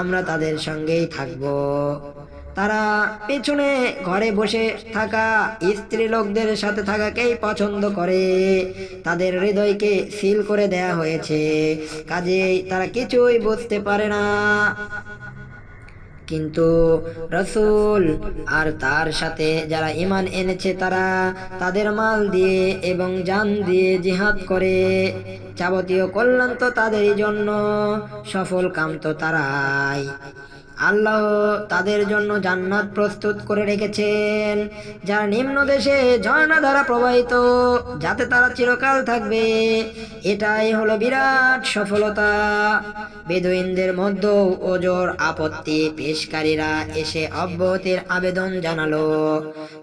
আমরা তাদের সঙ্গেই থাকবো। তারা পেছনে ঘরে বসে থাকা স্ত্রী লোকদের সাথে থাকাকেই পছন্দ করে। তাদের হৃদয়কে সিল করে দেয়া হয়েছে, কাজেই তারা কিছুই বুঝতে পারে না। কিন্তু রাসূল আর তার সাথে যারা ঈমান এনেছে তারা তাদের মাল দিয়ে এবং জান দিয়ে জিহাদ করে। যাবতীয় কল্যাণ তো তাদেরই জন্য, সফল কাম তো তারাই। আল্লাহ তাদের জন্য জান্নাত প্রস্তুত করে রেখেছেন, যার নিম্ন দেশে ঝর্ণা ধারা প্রবাহিত, যাতে তারা চিরকাল থাকবে। এটাই হলো বিরাট সফলতা। বেদুইনদের মধ্যেও ওজর আপত্তি পেশকারীরা এসে অব্যাহতির আবেদন জানালো।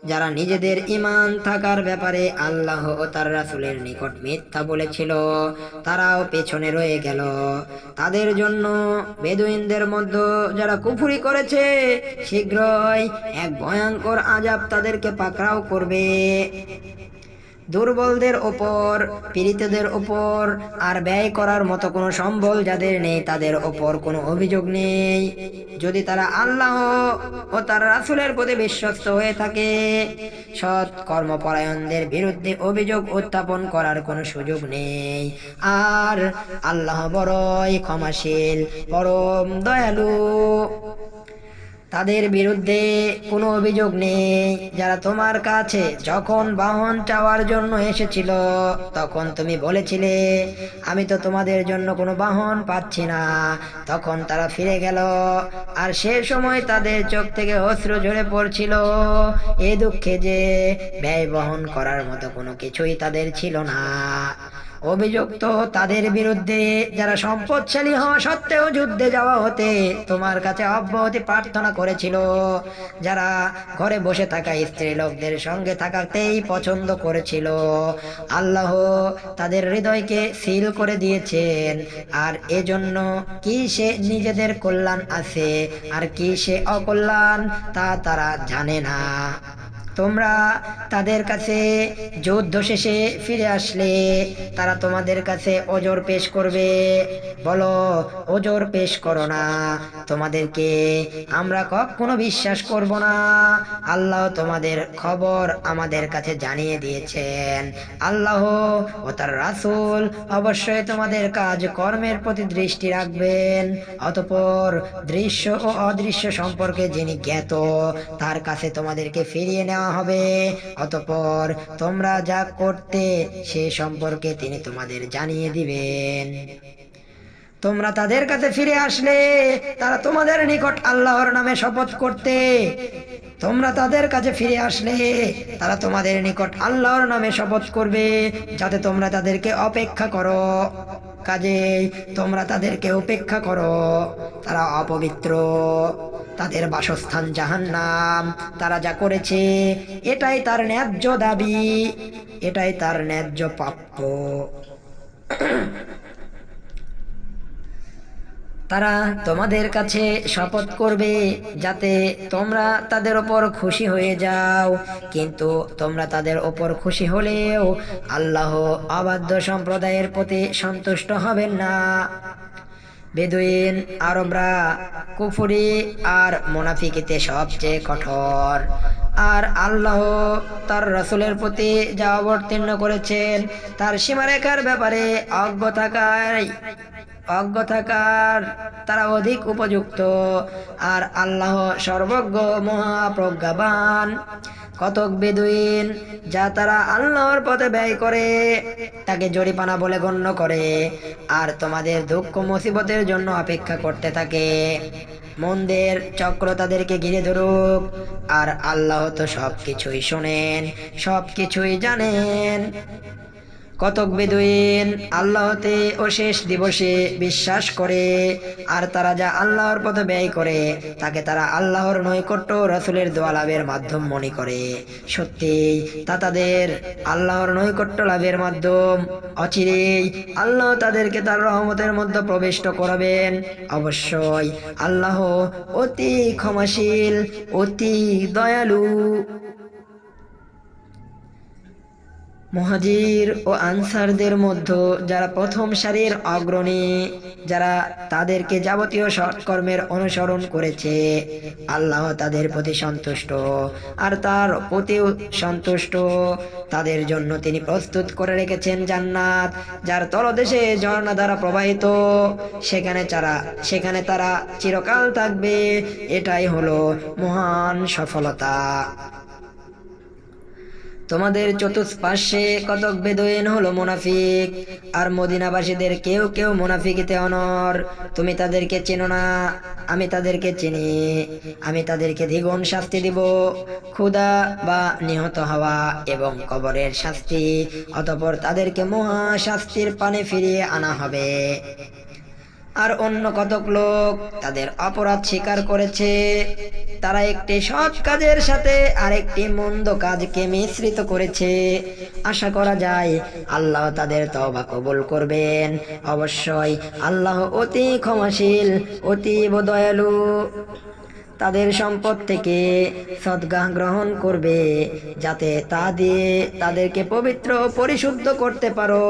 যারা নিজেদের ঈমান থাকার ব্যাপারে আল্লাহ ও তার রাসূলের নিকট মিথ্যা বলেছিল, তারাও পেছনে রয়ে গেল। তাদের জন্য বেদুইনদের মধ্যে যারা কুফরি করেছে, শীঘ্রই এক ভয়ঙ্কর আযাব তাদেরকে পাকড়াও করবে। দুর্বলদের ওপর, পীড়িতদের ওপর আর ব্যয় করার মতো কোনো সম্বল যাদের নেই তাদের ওপর কোনো অভিযোগ নেই। যদি তারা আল্লাহ ও তার রাসূলের প্রতি বিশ্বস্ত হয়ে থাকে, সৎ কর্মপরায়ণদের বিরুদ্ধে অভিযোগ উত্থাপন করার কোনো সুযোগ নেই। আর আল্লাহ বড়ই ক্ষমাশীল, পরম দয়ালু। তাদের বিরুদ্ধে কোনো অভিযোগ নেই। যারা তোমার কাছে যখন বাহন চাওয়ার জন্য এসেছিল, তখন তুমি বলেছিলে, আমি তো তোমাদের জন্য কোনো বাহন পাচ্ছি না। তখন তারা ফিরে গেল, আর সে সময় তাদের চোখ থেকে অশ্রু ঝরে পড়ছিল, এ দুঃখে যে ব্যয় বহন করার মতো কোনো কিছুই তাদের ছিল না। অভিযুক্ত তাদের বিরুদ্ধে যারা সম্পদশালী হওয়া সত্ত্বেও যুদ্ধে যাওয়া হতে তোমার কাছে অব্যাহতি প্রার্থনা করেছিল, যারা ঘরে বসে থাকা স্ত্রী লোকদের সঙ্গে থাকাতেই পছন্দ করেছিল, আল্লাহ তাদের হৃদয়কে সিল করে দিয়েছেন। আর এজন্য কি সে নিজেদের কল্যাণ আছে আর কি সে অকল্যাণ তা তারা জানে না। তোমরা তাদের কাছে যুদ্ধ শেষে ফিরে আসলে তারা তোমাদের কাছে ওজর পেশ করবে। বলো, ওজর পেশ করো না, তোমাদেরকে আমরা কখনো বিশ্বাস করব না। আল্লাহ তোমাদের খবর আমাদের কাছে জানিয়ে দিয়েছেন। আল্লাহ ও তার রাসূল অবশ্যই তোমাদের কাজ কর্মের প্রতি দৃষ্টি রাখবেন। অতঃপর দৃশ্য ও অদৃশ্য সম্পর্কে যিনি জ্ঞাত, তার কাছে তোমাদেরকে ফিরিয়ে নেওয়া হবে। অতঃপর তোমরা যা করতে সে সম্পর্কে তিনি তোমাদের জানিয়ে দিবেন। তোমরা তাদের কাছে ফিরে আসলে তারা তোমাদের নিকট আল্লাহর নামে শপথ করতে। তোমরা তাদের কাছে ফিরে আসলে তারা তোমাদের নিকট আল্লাহর নামে শপথ করবে, যাতে তোমরা তাদেরকে অপেক্ষা করো। কাজেই তোমরা তাদেরকে উপেক্ষা করো। তারা অপবিত্র, তাদের বাসস্থান জাহান্নাম। তারা যা করেছে এটাই তার ন্যায্য দাবি, এটাই তার ন্যায্য প্রাপ্য। তারা তোমাদের কাছে শপথ করবে যাতে তোমরা তাদের ওপর খুশি হয়ে যাও, কিন্তু তোমরা তাদের ওপর খুশি হলেও আল্লাহ অবাধ্য সম্প্রদায়ের প্রতি সন্তুষ্ট হবেন না। বেদুইন আরবরা কুফরি আর মুনাফিকিতে সবচেয়ে কঠোর। আর আল্লাহ তার রাসূলের প্রতি যা অবতীর্ণ করেছেন তার সীমারেখার ব্যাপারে অজ্ঞ থাকার তারা অধিক উপযুক্ত। আর আল্লাহ সর্বজ্ঞ মহাপ্রজ্ঞাবান। কতক বেদুইন যা তারা আল্লাহর পথে ব্যয় করে তাকে জরিমানা বলে গণ্য করে আর তোমাদের দুঃখ মুসিবতের জন্য অপেক্ষা করতে থাকে। মন্দের চক্র তাদেরকে ঘিরে ধরুক, আর আল্লাহ তো সবকিছুই শোনেন, সবকিছুই জানেন। কতক বেদুইন আল্লাহতে ও শেষ দিবসে বিশ্বাস করে, আর তারা যা আল্লাহর পথে ব্যয় করে তাকে তারা আল্লাহর নৈকট্য রাসূলের দোয়া লাভের মাধ্যম মনে করে। সত্যিই তা তাদের আল্লাহর নৈকট্য লাভের মাধ্যম। অচিরেই আল্লাহ তাদেরকে তার রহমতের মধ্যে প্রবিষ্ট করাবেন। অবশ্যই আল্লাহ অতি ক্ষমাশীল, অতি দয়ালু। মুহাজির ও আনসারদের মধ্যে যারা প্রথম সারির অগ্রণী, যারা তাদেরকে যাবতীয় সৎকর্মের অনুসরণ করেছে, আল্লাহ তাদের প্রতি সন্তুষ্ট আর তার প্রতিও সন্তুষ্ট। তাদের জন্য তিনি প্রস্তুত করে রেখেছেন জান্নাত, যার তলদেশে ঝর্ণা দ্বারা প্রবাহিত। সেখানে তারা চিরকাল থাকবে। এটাই হলো মহান সফলতা। তোমাদের চতুষ্পার্শ্বে কতক বেদুইন হলো মুনাফিক, আর মদিনাবাসীদের কেউ কেউ মুনাফিকিতে অনর। তুমি তাদেরকে চেনো না, আমি তাদেরকে চিনি। আমি তাদেরকে দ্বিগুণ শাস্তি দিব, ক্ষুধা বা নিহত হওয়া এবং কবরের শাস্তি। অতঃপর তাদেরকে মহা শাস্তির পানে ফিরিয়ে আনা হবে। আর অন্য কতক লোক তাদের অপরাধ স্বীকার করেছে। তারা একটি সৎ কাজের সাথে আরেকটি মন্দ কাজকে মিশ্রিত করেছে। আশা করা যায় আল্লাহ তাদের তওবা কবুল করবেন। অবশ্যই আল্লাহ অতি ক্ষমাশীল, অতীব দয়ালু। তাদের সম্পদ থেকে সদকা গ্রহণ করবে, যাতে তা দিয়ে তাদেরকে পবিত্র ও পরিশুদ্ধ করতে পারো।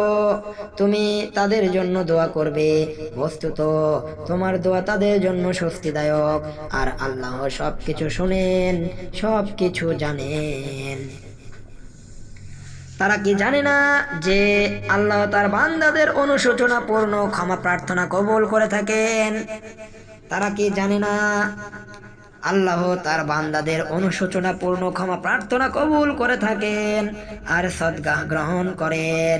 তুমি তাদের জন্য দোয়া করবে, বস্তুত তোমার দোয়া তাদের জন্য স্বস্তিদায়ক। আর আল্লাহ সবকিছু শুনেন, সবকিছু জানেন। তারা কি জানে না যে আল্লাহ তার বান্দাদের অনুশোচনাপূর্ণ ক্ষমা প্রার্থনা কবুল করে থাকেন? তারা কি জানে না আল্লাহ তার বান্দাদের অনুশোচনাপূর্ণ ক্ষমা প্রার্থনা কবুল করে থাকেন আর সদকা গ্রহণ করেন?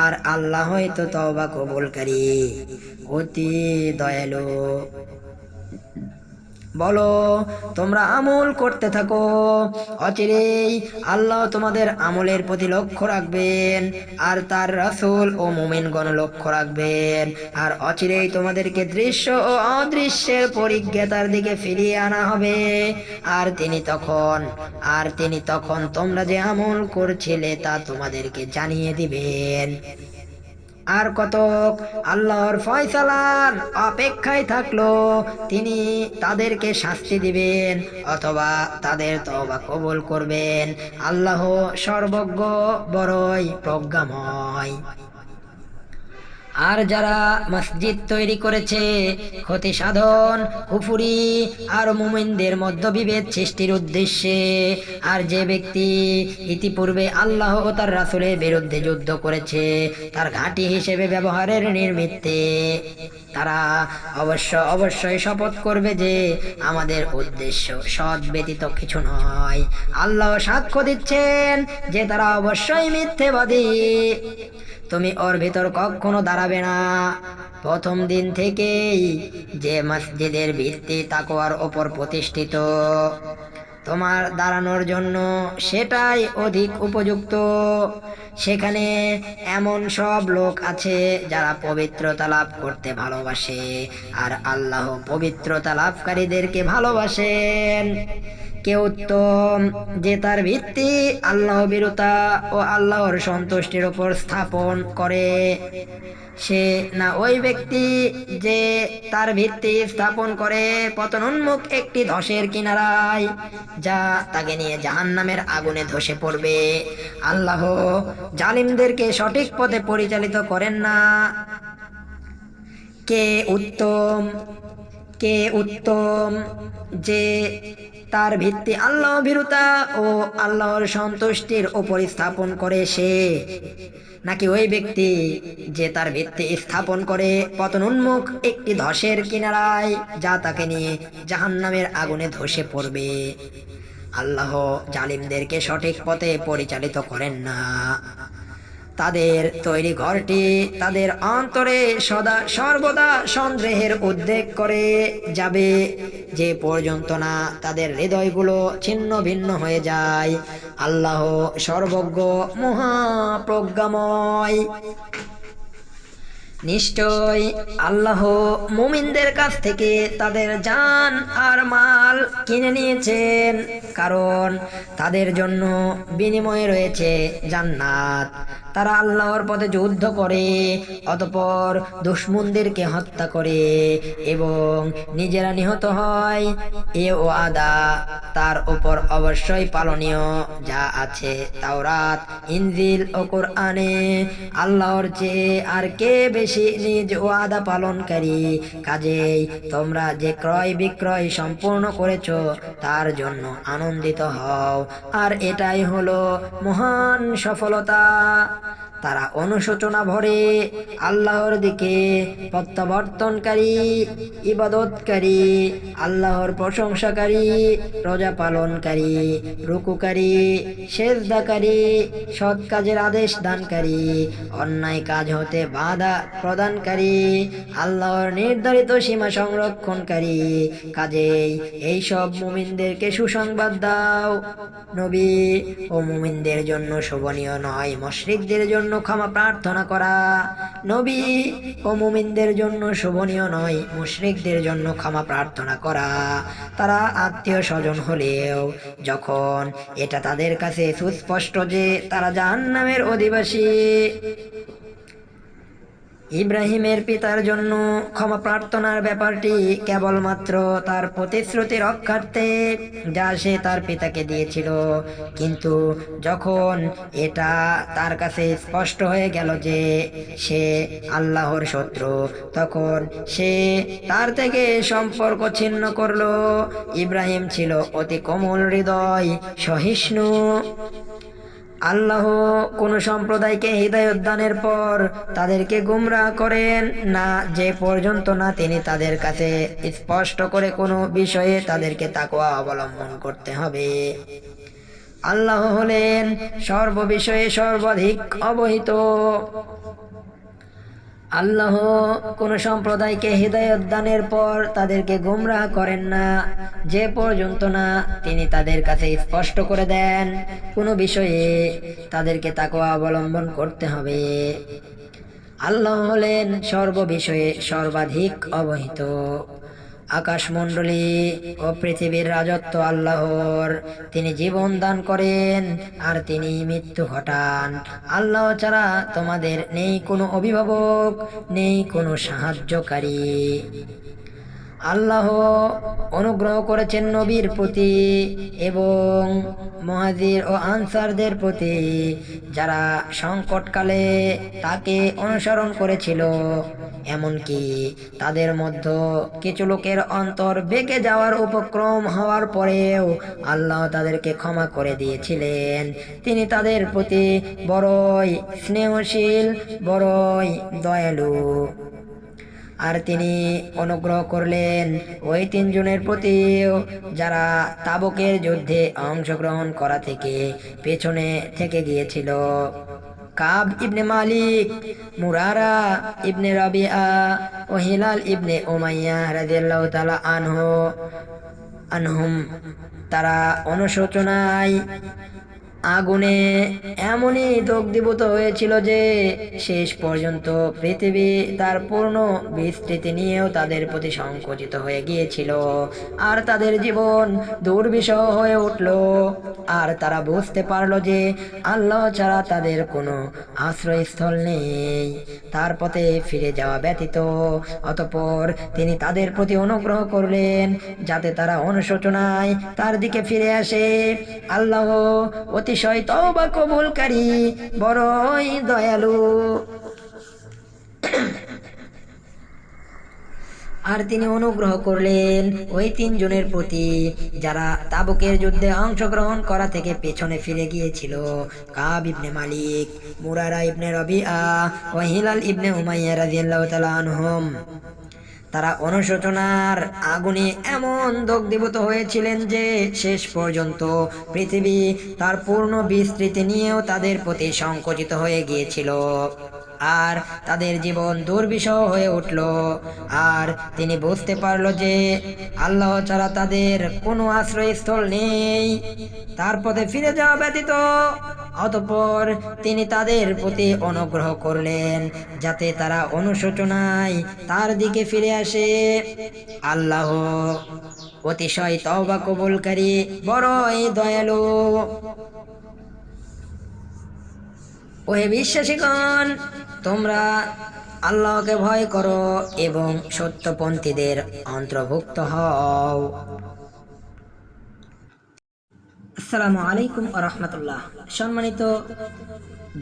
আর আল্লাহ হয়তো তওবা কবুলকারী, অতি দয়ালু। বলো, তোমরা আমল করতে থাকো, অচিরেই আল্লাহ তোমাদের আমলের প্রতি লক্ষ্য রাখবেন, আর তার রাসূল ও মুমিনগণ লক্ষ্য রাখবেন। আর অচিরেই তোমাদেরকে দৃশ্য ও অদৃশ্যের পরিজ্ঞাতার দিকে ফিরিয়ে আনা হবে। আর তিনি তখন তোমরা যে আমল করছিলে তা তোমাদেরকে জানিয়ে দিবেন। আর কতক আল্লাহর ফয়সালার অপেক্ষায় থাকলো, তিনি তাদেরকে শাস্তি দিবেন অথবা তাদের তওবা কবুল করবেন। আল্লাহ সর্বজ্ঞ, বড়ই প্রজ্ঞাময়। আর যারা মসজিদ তৈরি করেছে ক্ষতি সাধন, কুফরি আর মুমিনদের মধ্যে বিভেদ সৃষ্টির উদ্দেশ্যে, আর যে ব্যক্তি ইতিপূর্বে আল্লাহ ও তার রাসূলের বিরুদ্ধে যুদ্ধ করেছে তার ঘাঁটি হিসেবে ব্যবহারের নিমিত্তে, তারা অবশ্যই শপথ করবে যে আমাদের উদ্দেশ্য সৎ ব্যতীত কিছু নয়। আল্লাহ সাক্ষ্য দিচ্ছেন যে তারা অবশ্যই মিথ্যেবাদী। তুমি ওর ভিতর কখনো দাঁড়াবে না। প্রথম দিন থেকেই যে মসজিদের ভিত্তি তাকওয়ার ওপর প্রতিষ্ঠিত, তোমার দাঁড়ানোর জন্য সেটাই অধিক উপযুক্ত। সেখানে এমন সব লোক আছে যারা পবিত্রতা লাভ করতে ভালোবাসে, আর আল্লাহ পবিত্রতা লাভকারীদেরকে ভালোবাসেন। কে উত্তম, যে তার ভিত্তি আল্লাহ ভীরুতা ও আল্লাহর সন্তুষ্টির উপর স্থাপন করে, সে না ওই ব্যক্তি যে তার ভিত্তি স্থাপন করে পতনোন্মুখ একটি ধসের কিনারায়, যা তাকে নিয়ে জাহান্নামের আগুনে ধসে পড়বে। আল্লাহ জালিমদেরকে সঠিক পথে পরিচালিত করেন না। কে উত্তম কে উত্তম যে তার ভিত্তি আল্লাহ ভীরুতা ও আল্লাহর সন্তুষ্টির উপর স্থাপন করে সে, নাকি ওই ব্যক্তি যে তার ভিত্তি স্থাপন করে পতনোন্মুখ একটি ধসের কিনারায়, যা তাকে নিয়ে জাহান্নামের আগুনে ধসে পড়বে। আল্লাহ জালিমদেরকে সঠিক পথে পরিচালিত করেন না। তাদের তৈরি ঘরটি তাদের অন্তরে সর্বদা সন্দেহের উদ্রেক করে যাবে, যে পর্যন্ত না তাদের হৃদয়গুলো ছিন্ন ভিন্ন হয়ে যায়। আল্লাহ সর্বজ্ঞ মহাপ্রজ্ঞাময়। নিশ্চয় আল্লাহ মুমিনদের কাছ থেকে তাদের জান আর মাল কিনে নিয়েছেন, কারণ তাদের জন্য বিনিময়ে রয়েছে জান্নাত। তারা আল্লাহর পথে যুদ্ধ করে, অতঃপর দুশমনদেরকে হত্যা করে এবং নিজেরা নিহত হয়। এ ওয়াদা তার উপর অবশ্যই পালনীয়, যা আছে তাওরাত, ইনজিল ও কোরআনে। আল্লাহর চেয়ে আর কে বেশি নিজ ওয়াদা পালনকারী? কাজেই তোমরা যে ক্রয় বিক্রয় সম্পূর্ণ করেছ তার জন্য আনন্দিত হও, আর এটাই হলো মহান সফলতা। তারা অনুশোচনা ভরে আল্লাহর দিকে প্রত্যাবর্তনকারী, ইবাদতকারী, আল্লাহর প্রশংসাকারী, রোজা পালনকারী, রুকুকারী, সেজদাকারী, সৎ কাজের আদেশ দানকারী, অন্যায় কাজ হতে বাধা প্রদানকারী, আল্লাহর নির্ধারিত সীমা সংরক্ষণকারী। কাজেই এইসব মুমিনদেরকে সুসংবাদ দাও। নবী ও মুমিনদের জন্য শোভনীয় নয় মুশরিকদের জন্য ক্ষমা প্রার্থনা করা। নবী ও মুমিনদের জন্য শোভনীয় নয় মুশরিকদের জন্য ক্ষমা প্রার্থনা করা। তারা আত্মীয় স্বজন হলেও যখন এটা তাদের কাছে সুস্পষ্ট যে তারা জাহান্নামের অধিবাসী। ইব্রাহিমের পিতার জন্য ক্ষমা প্রার্থনার ব্যাপারটি কেবলমাত্র তার প্রতিশ্রুতি রক্ষার্থে, যা সে তার পিতাকে দিয়েছিল। কিন্তু যখন এটা তার কাছে স্পষ্ট হয়ে গেল যে সে আল্লাহর শত্রু, তখন সে তার থেকে সম্পর্ক ছিন্ন করল। ইব্রাহিম ছিল অতি কোমল হৃদয়, সহিষ্ণু। আল্লাহ কোন সম্প্রদায়কে হিদায়াত দানের পর তাদেরকে গুমরাহ করেন না, যে পর্যন্ত না তিনি তাদের কাছে স্পষ্ট করে কোনো বিষয়ে তাদেরকে তাকওয়া অবলম্বন করতে হবে। আল্লাহ হলেন সর্ববিষয়ে সর্বাধিক অবহিত। আল্লাহ কোন সম্প্রদায়কে হিদায়াত দানের পর তাদেরকে গুমরাহ করেন না, যে পর্যন্ত না তিনি তাদের কাছে স্পষ্ট করে দেন কোনো বিষয়ে তাদেরকে তাকওয়া অবলম্বন করতে হবে। আল্লাহ হলেন সর্ববিষয়ে সর্বাধিক অবহিত। আকাশমণ্ডলী ও পৃথিবীর রাজত্ব আল্লাহর। তিনি জীবন দান করেন আর তিনি মৃত্যু ঘটান। আল্লাহ ছাড়া তোমাদের নেই কোনো অভিভাবক, নেই কোনো সাহায্যকারী। আল্লাহ অনুগ্রহ করেছেন নবীর প্রতি এবং মুহাজির ও আনসারদের প্রতি, যারা সংকটকালে তাকে অনুসরণ করেছিল। এমনকি তাদের মধ্যে কিছু লোকের অন্তর বেঁকে যাওয়ার উপক্রম হওয়ার পরেও আল্লাহ তাদেরকে ক্ষমা করে দিয়েছিলেন। তিনি তাদের প্রতি বড়ই স্নেহশীল, বড়ই দয়ালু। আর তিনি অনুগ্রহ করলেন ওই তিনজনের প্রতিও যারা তাবুকের যুদ্ধে অংশগ্রহণ করা থেকে পেছনে থেকে গিয়েছিল। কাব ইবনে মালিক, মুরারা ইবনে রাবিআ ও হিলাল ইবনে উমাইয়া রাদিয়াল্লাহু তাআলা আনহুম। তারা অনুশোচনায় আগুনে এমনই দগ্ধীভূত হয়েছিল যে শেষ পর্যন্ত পৃথিবী তার পূর্ণ বিস্তৃতি নিয়েও তাদের প্রতি সংকুচিত হয়ে গিয়েছিল, আর তাদের জীবন দুর্বিষহ হয়ে উঠল। আর তারা বুঝতে পারল যে আল্লাহ ছাড়া তাদের কোনো আশ্রয়স্থল নেই তার পথে ফিরে যাওয়া ব্যতীত। অতঃপর তিনি তাদের প্রতি অনুগ্রহ করলেন যাতে তারা অনুশোচনায় তার দিকে ফিরে আসে। আল্লাহ অতিশয় তওবা কবুলকারী, বড়ই দয়ালু। আর তিনি অনুগ্রহ করলেন ওই তিনজনের প্রতি যারা তাবুকের যুদ্ধে অংশগ্রহণ করা থেকে পেছনে ফিরে গিয়েছিল, কাব ইবনে মালিক, মুরারা ইবনে রবিআ ও হিলাল ইবনে উমাইয়া রাদিয়াল্লাহু তাআলা আনহুম। তারা অনুশোচনার আগুনে এমন দগ্ধীভূত হয়েছিলেন যে শেষ পর্যন্ত পৃথিবী তার পূর্ণ বিস্তৃতি নিয়েও তাদের প্রতি সংকুচিত হয়ে গিয়েছিল, আর তাদের জীবন দুর্বিষহ হয়ে উঠল। আর তিনি বুঝতে পারল যে আল্লাহ ছাড়া তাদের কোনো আশ্রয়স্থল নেই তার পথে ফিরে যাওয়া ব্যতীত। অতঃপর তিনি তাদের প্রতি অনুগ্রহ করলেন যাতে তারা অনুশোচনায় তার দিকে ফিরে আসে। আল্লাহ অতিশয় তওবা কবুলকারী, বড়ই দয়ালু। ওহে বিশ্বাসীগণ, তোমরা আল্লাহকে ভয় করো এবং সত্যপন্থীদের অন্তর্ভুক্ত হও। আসসালামু আলাইকুম ওয়া রাহমাতুল্লাহ। সম্মানিত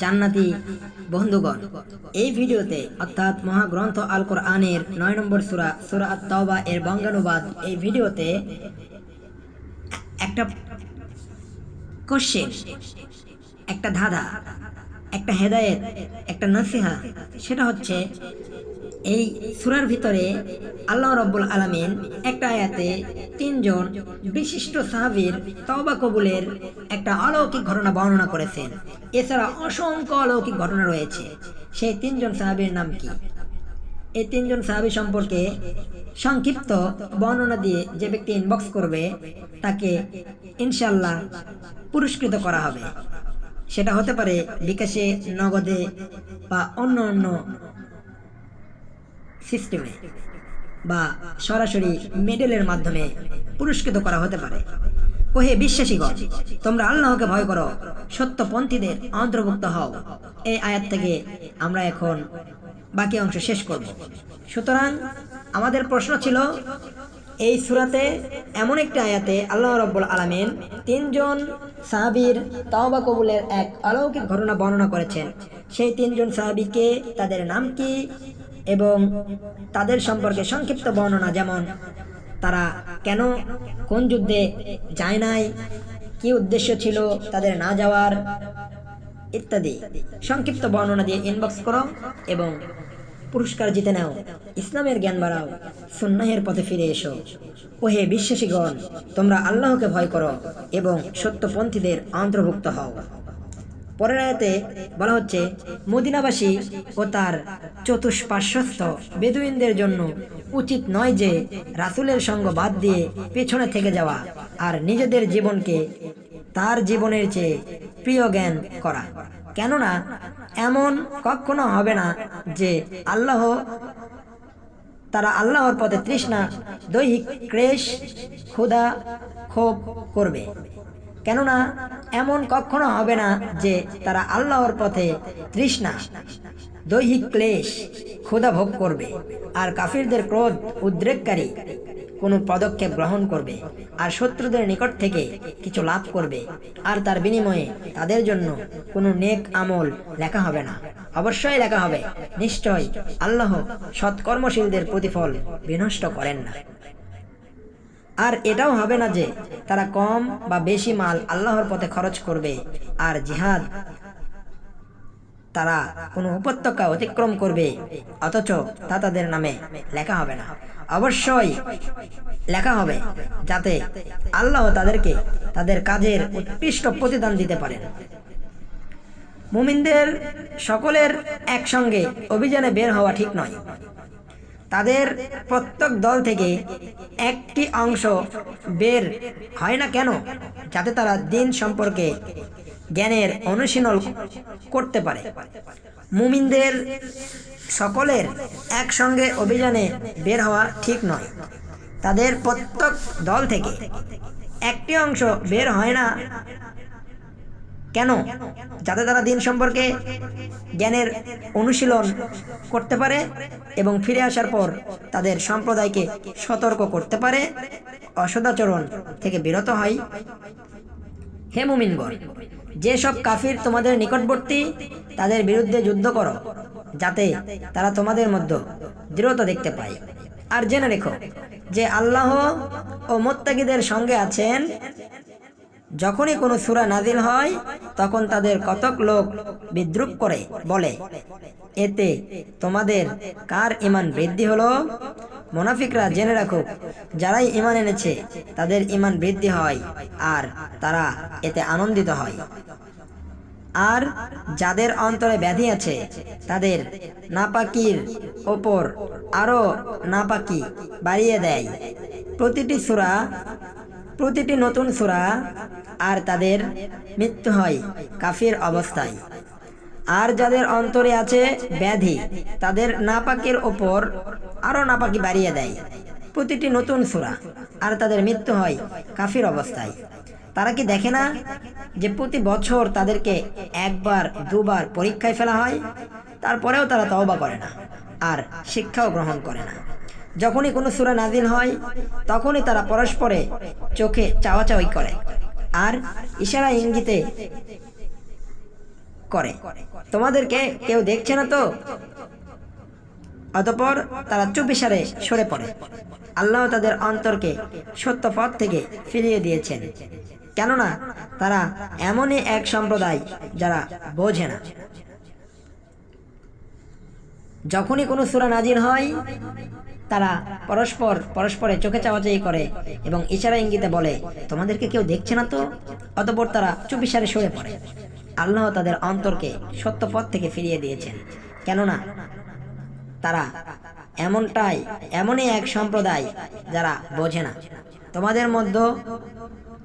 জান্নাতি বন্ধুগণ, এই ভিডিওতে অর্থাৎ মহাগ্রন্থ আল কোরআনের 9 নম্বর সূরা, সূরা আত-তাওবা এর বঙ্গানুবাদ, এই ভিডিওতে একটা কোশ্চেন, একটা ধাঁধা, একটা হেদায়েত, একটা নসিহা, সেটা হচ্ছে এই সূরার ভিতরে আল্লাহ রাব্বুল আলামিন একটা আয়াতে তিনজন বিশিষ্ট সাহাবীর তওবা কবুলের একটা অলৌকিক ঘটনা বর্ণনা করেছেন। এছাড়া অসংখ্য অলৌকিক ঘটনা রয়েছে। সেই তিনজন সাহাবীর নাম কি? এই তিনজন সাহাবী সম্পর্কে সংক্ষিপ্ত বর্ণনা দিয়ে যে ব্যক্তি ইনবক্স করবে তাকে ইনশাআল্লাহ পুরস্কৃত করা হবে। সেটা হতে পারে বিকাশে, নগদে বা অন্য অন্য সিস্টেমে, বা সরাসরি মেডেলের মাধ্যমে পুরস্কৃত করা হতে পারে। ওহে বিশ্বাসীগণ, তোমরা আল্লাহকে ভয় করো, সত্যপন্থীদের অন্তর্ভুক্ত হও। এই আয়াত থেকে আমরা এখন বাকি অংশ শেষ করব। সুতরাং আমাদের প্রশ্ন ছিল, এই সূরাতে এমন একটি আয়াতে আল্লাহ রাব্বুল আলামিন তিনজন সাহাবীর তওবা কবুলের এক অলৌকিক ঘটনা বর্ণনা করেছেন। সেই তিনজন সাহাবীকে, তাদের নাম কি এবং তাদের সম্পর্কে সংক্ষিপ্ত বর্ণনা, যেমন তারা কেন কোন যুদ্ধে যায় নাই, কি উদ্দেশ্য ছিল তাদের না যাওয়ার, ইত্যাদি সংক্ষিপ্ত বর্ণনা দিয়ে ইনবক্স করো এবং পুরস্কার জিতে নাও। ইসলামের জ্ঞান বাড়াও, সুন্নাহের পথে ফিরে এসো। ওহে বিশ্বাসীগণ, তোমরা আল্লাহকে ভয় করো এবং সত্যপন্থীদের অন্তর্ভুক্ত হও। পরের আয়াতে বলা হচ্ছে, মদিনাবাসী ও তার চতুষ্পার্শ্বস্থ বেদুইনদের জন্য উচিত নয় যে রাসূলের সঙ্গ বাদ দিয়ে পেছনে থেকে যাওয়া আর নিজেদের জীবনকে তার জীবনের চেয়ে প্রিয় জ্ঞান করা। কেননা এমন কখনো হবে না যে তারা আল্লাহর পথে তৃষ্ণা, দৈহিক ক্লেশ, ক্ষুধা, ক্ষোভ করবে। কেননা এমন কখনো হবে না যে তারা আল্লাহর পথে তৃষ্ণা, দৈহিক ক্লেশ, ক্ষুধা ভোগ করবে আর কাফিরদের ক্রোধ উদ্রেককারী কোনো পদক্ষেপ গ্রহণ করবে আর শত্রুদের নিকট থেকে কিছু লাভ করবে, আর তার বিনিময়ে তাদের জন্য কোনো নেক আমল লেখা হবে না। অবশ্যই লেখা হবে, নিশ্চয় আল্লাহ সৎকর্মশীলদের প্রতিফল বিনষ্ট করেন না। আর এটাও হবে না যে তারা কম বা বেশি মাল আল্লাহর পথে খরচ করবে আর জিহাদ তারা কোনো উপত্যকা অতিক্রম করবে, অথচ তা তাদের নামে লেখা হবে না। অবশ্যই লেখা হবে যাতে আল্লাহ তাদেরকে তাদের কাজের উৎকৃষ্ট প্রতিদান দিতে পারেন। মুমিনদের সকলের একসঙ্গে অভিযানে বের হওয়া ঠিক নয়। তাদের প্রত্যেক দল থেকে একটি অংশ বের হয় না কেন? যাতে তারা দিন সম্পর্কে জ্ঞানের অনুশীলন করতে পারে। মুমিনদের সকলের একসঙ্গে অভিযানে বের হওয়া ঠিক নয়। তাদের প্রত্যেক দল থেকে একটি অংশ বের হয় না কেন? যাতে তারা দিন সম্পর্কে জ্ঞানের অনুশীলন করতে পারে এবং ফিরে আসার পর তাদের সম্প্রদায়কে সতর্ক করতে পারে, অসদাচরণ থেকে বিরত হয়। হে মুমিনগণ, যেসব কাফির তোমাদের নিকটবর্তী তাদের বিরুদ্ধে যুদ্ধ করো, যাতে তারা তোমাদের মধ্যে দৃঢ়তা দেখতে পায়। আর জেনে রেখো যে আল্লাহ ও মুত্তাকিদের সঙ্গে আছেন। যখনই কোনো সূরা নাজিল হয় তখন তাদের কতক লোক বিদ্রুপ করে বলে, এতে তোমাদের কার ঈমান বৃদ্ধি হলো? মুনাফিকরা জেনে রাখুক, যারাই ঈমান এনেছে তাদের ঈমান বৃদ্ধি হয় আর তারা এতে আনন্দিত হয়। আর যাদের অন্তরে ব্যাধি আছে তাদের নাপাকির ওপর আরো নাপাকি বাড়িয়ে দেয় প্রতিটি নতুন সূরা, আর তাদের মৃত্যু হয় কাফির অবস্থায়। আর যাদের অন্তরে আছে ব্যাধি তাদের নাপাকের ওপর আরো নাপাকি বাড়িয়ে দেয় প্রতিটি নতুন সূরা, আর তাদের মৃত্যু হয় কাফির অবস্থায়। তারা কি দেখে না যে প্রতি বছর তাদেরকে একবার দুবার পরীক্ষায় ফেলা হয়, তারপরেও তারা তওবা করে না আর শিক্ষাও গ্রহণ করে না। যখনই কোনো সূরা নাজিল হয় তখনই তারা পরস্পরে চোখে চাওয়াচাওয়ি করে আর ইশারা ইঙ্গিতে করে, তোমাদেরকে কেউ দেখছে না তো? অতঃপর তারা চুপিসারে সরে পড়ে। আল্লাহ তাদের অন্তরকে সত্য পথ থেকে ফিরিয়ে দিয়েছেন, কেননা তারা এমনই এক সম্প্রদায় যারা বোঝে না। যখনই কোনো সূরা নাজিল হয় তারা পরস্পরে চোখে চাওয়াচাওয়ি করে এবং ইশারা ইঙ্গিতে বলে, তোমাদেরকে কেউ দেখছে না তো? অতঃপর তারা চুপিসারে সরে পড়ে। আল্লাহ তাদের অন্তরকে সত্য পথ থেকে ফিরিয়ে দিয়েছেন, কেননা তারা এমনই এক সম্প্রদায় যারা বোঝে না। তোমাদের মধ্যে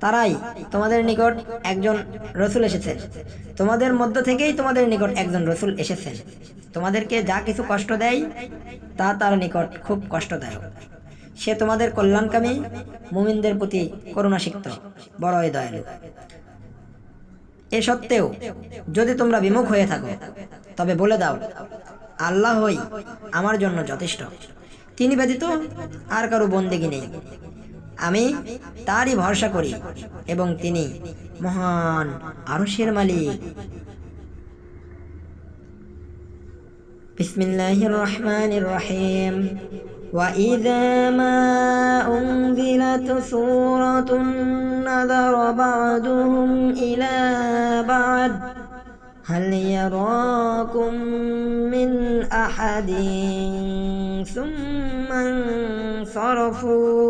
তারাই তোমাদের নিকট একজন রসুল এসেছেন, তোমাদের মধ্য থেকেই তোমাদের নিকট একজন রসুল এসেছেন। তোমাদেরকে যা কিছু কষ্ট দেয় তা তার নিকট খুব কষ্টদায়ক। সে তোমাদের কল্যাণকামী, মুমিনদের প্রতি করুণাসিক্ত, বড়ই দয়ালু। এ সত্ত্বেও যদি তোমরা বিমুখ হয়ে থাকো তবে বলে দাও, আল্লাহই আমার জন্য যথেষ্ট, তিনি ব্যতীত আর কারো বন্দেগী নেই। আমি তারই ভরসা করি এবং তিনি মহান আরশের মালিক। বিসমিল্লাহির রহমানির রহিম। وَإِذَا مَا أُنْزِلَتْ سُورَةٌ نَظَرَ بَعْضُهُمْ إِلَى بَعْضٍ هَلْ يَرَاكُمْ مِنْ أَحَدٍ ثُمَّ انصَرَفُوا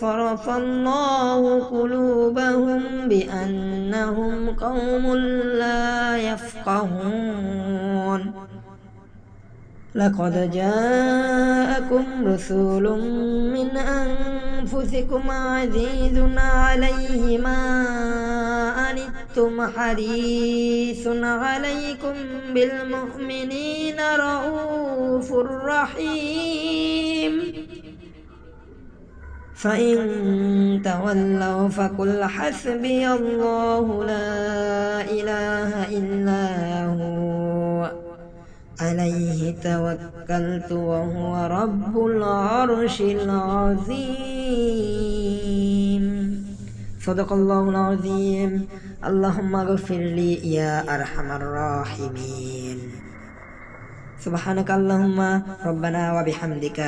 صَرَفَ اللَّهُ قُلُوبَهُمْ بِأَنَّهُمْ قَوْمٌ لَا يَفْقَهُونَ لقد جاءكم رسول من أنفسكم عزيز عليه ما عنتم حريص عليكم بالمؤمنين رؤوف رحيم فإن تولوا فقل حسبي الله لا إله إلا هو عليه توكلت وهو رب العرش العظيم صدق الله العظيم اللهم اغفر لي يا أرحم الراحمين سبحانك اللهم ربنا وبحمدك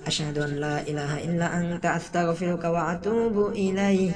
أشهد أن لا إله إلا أنت أستغفرك وأتوب إليك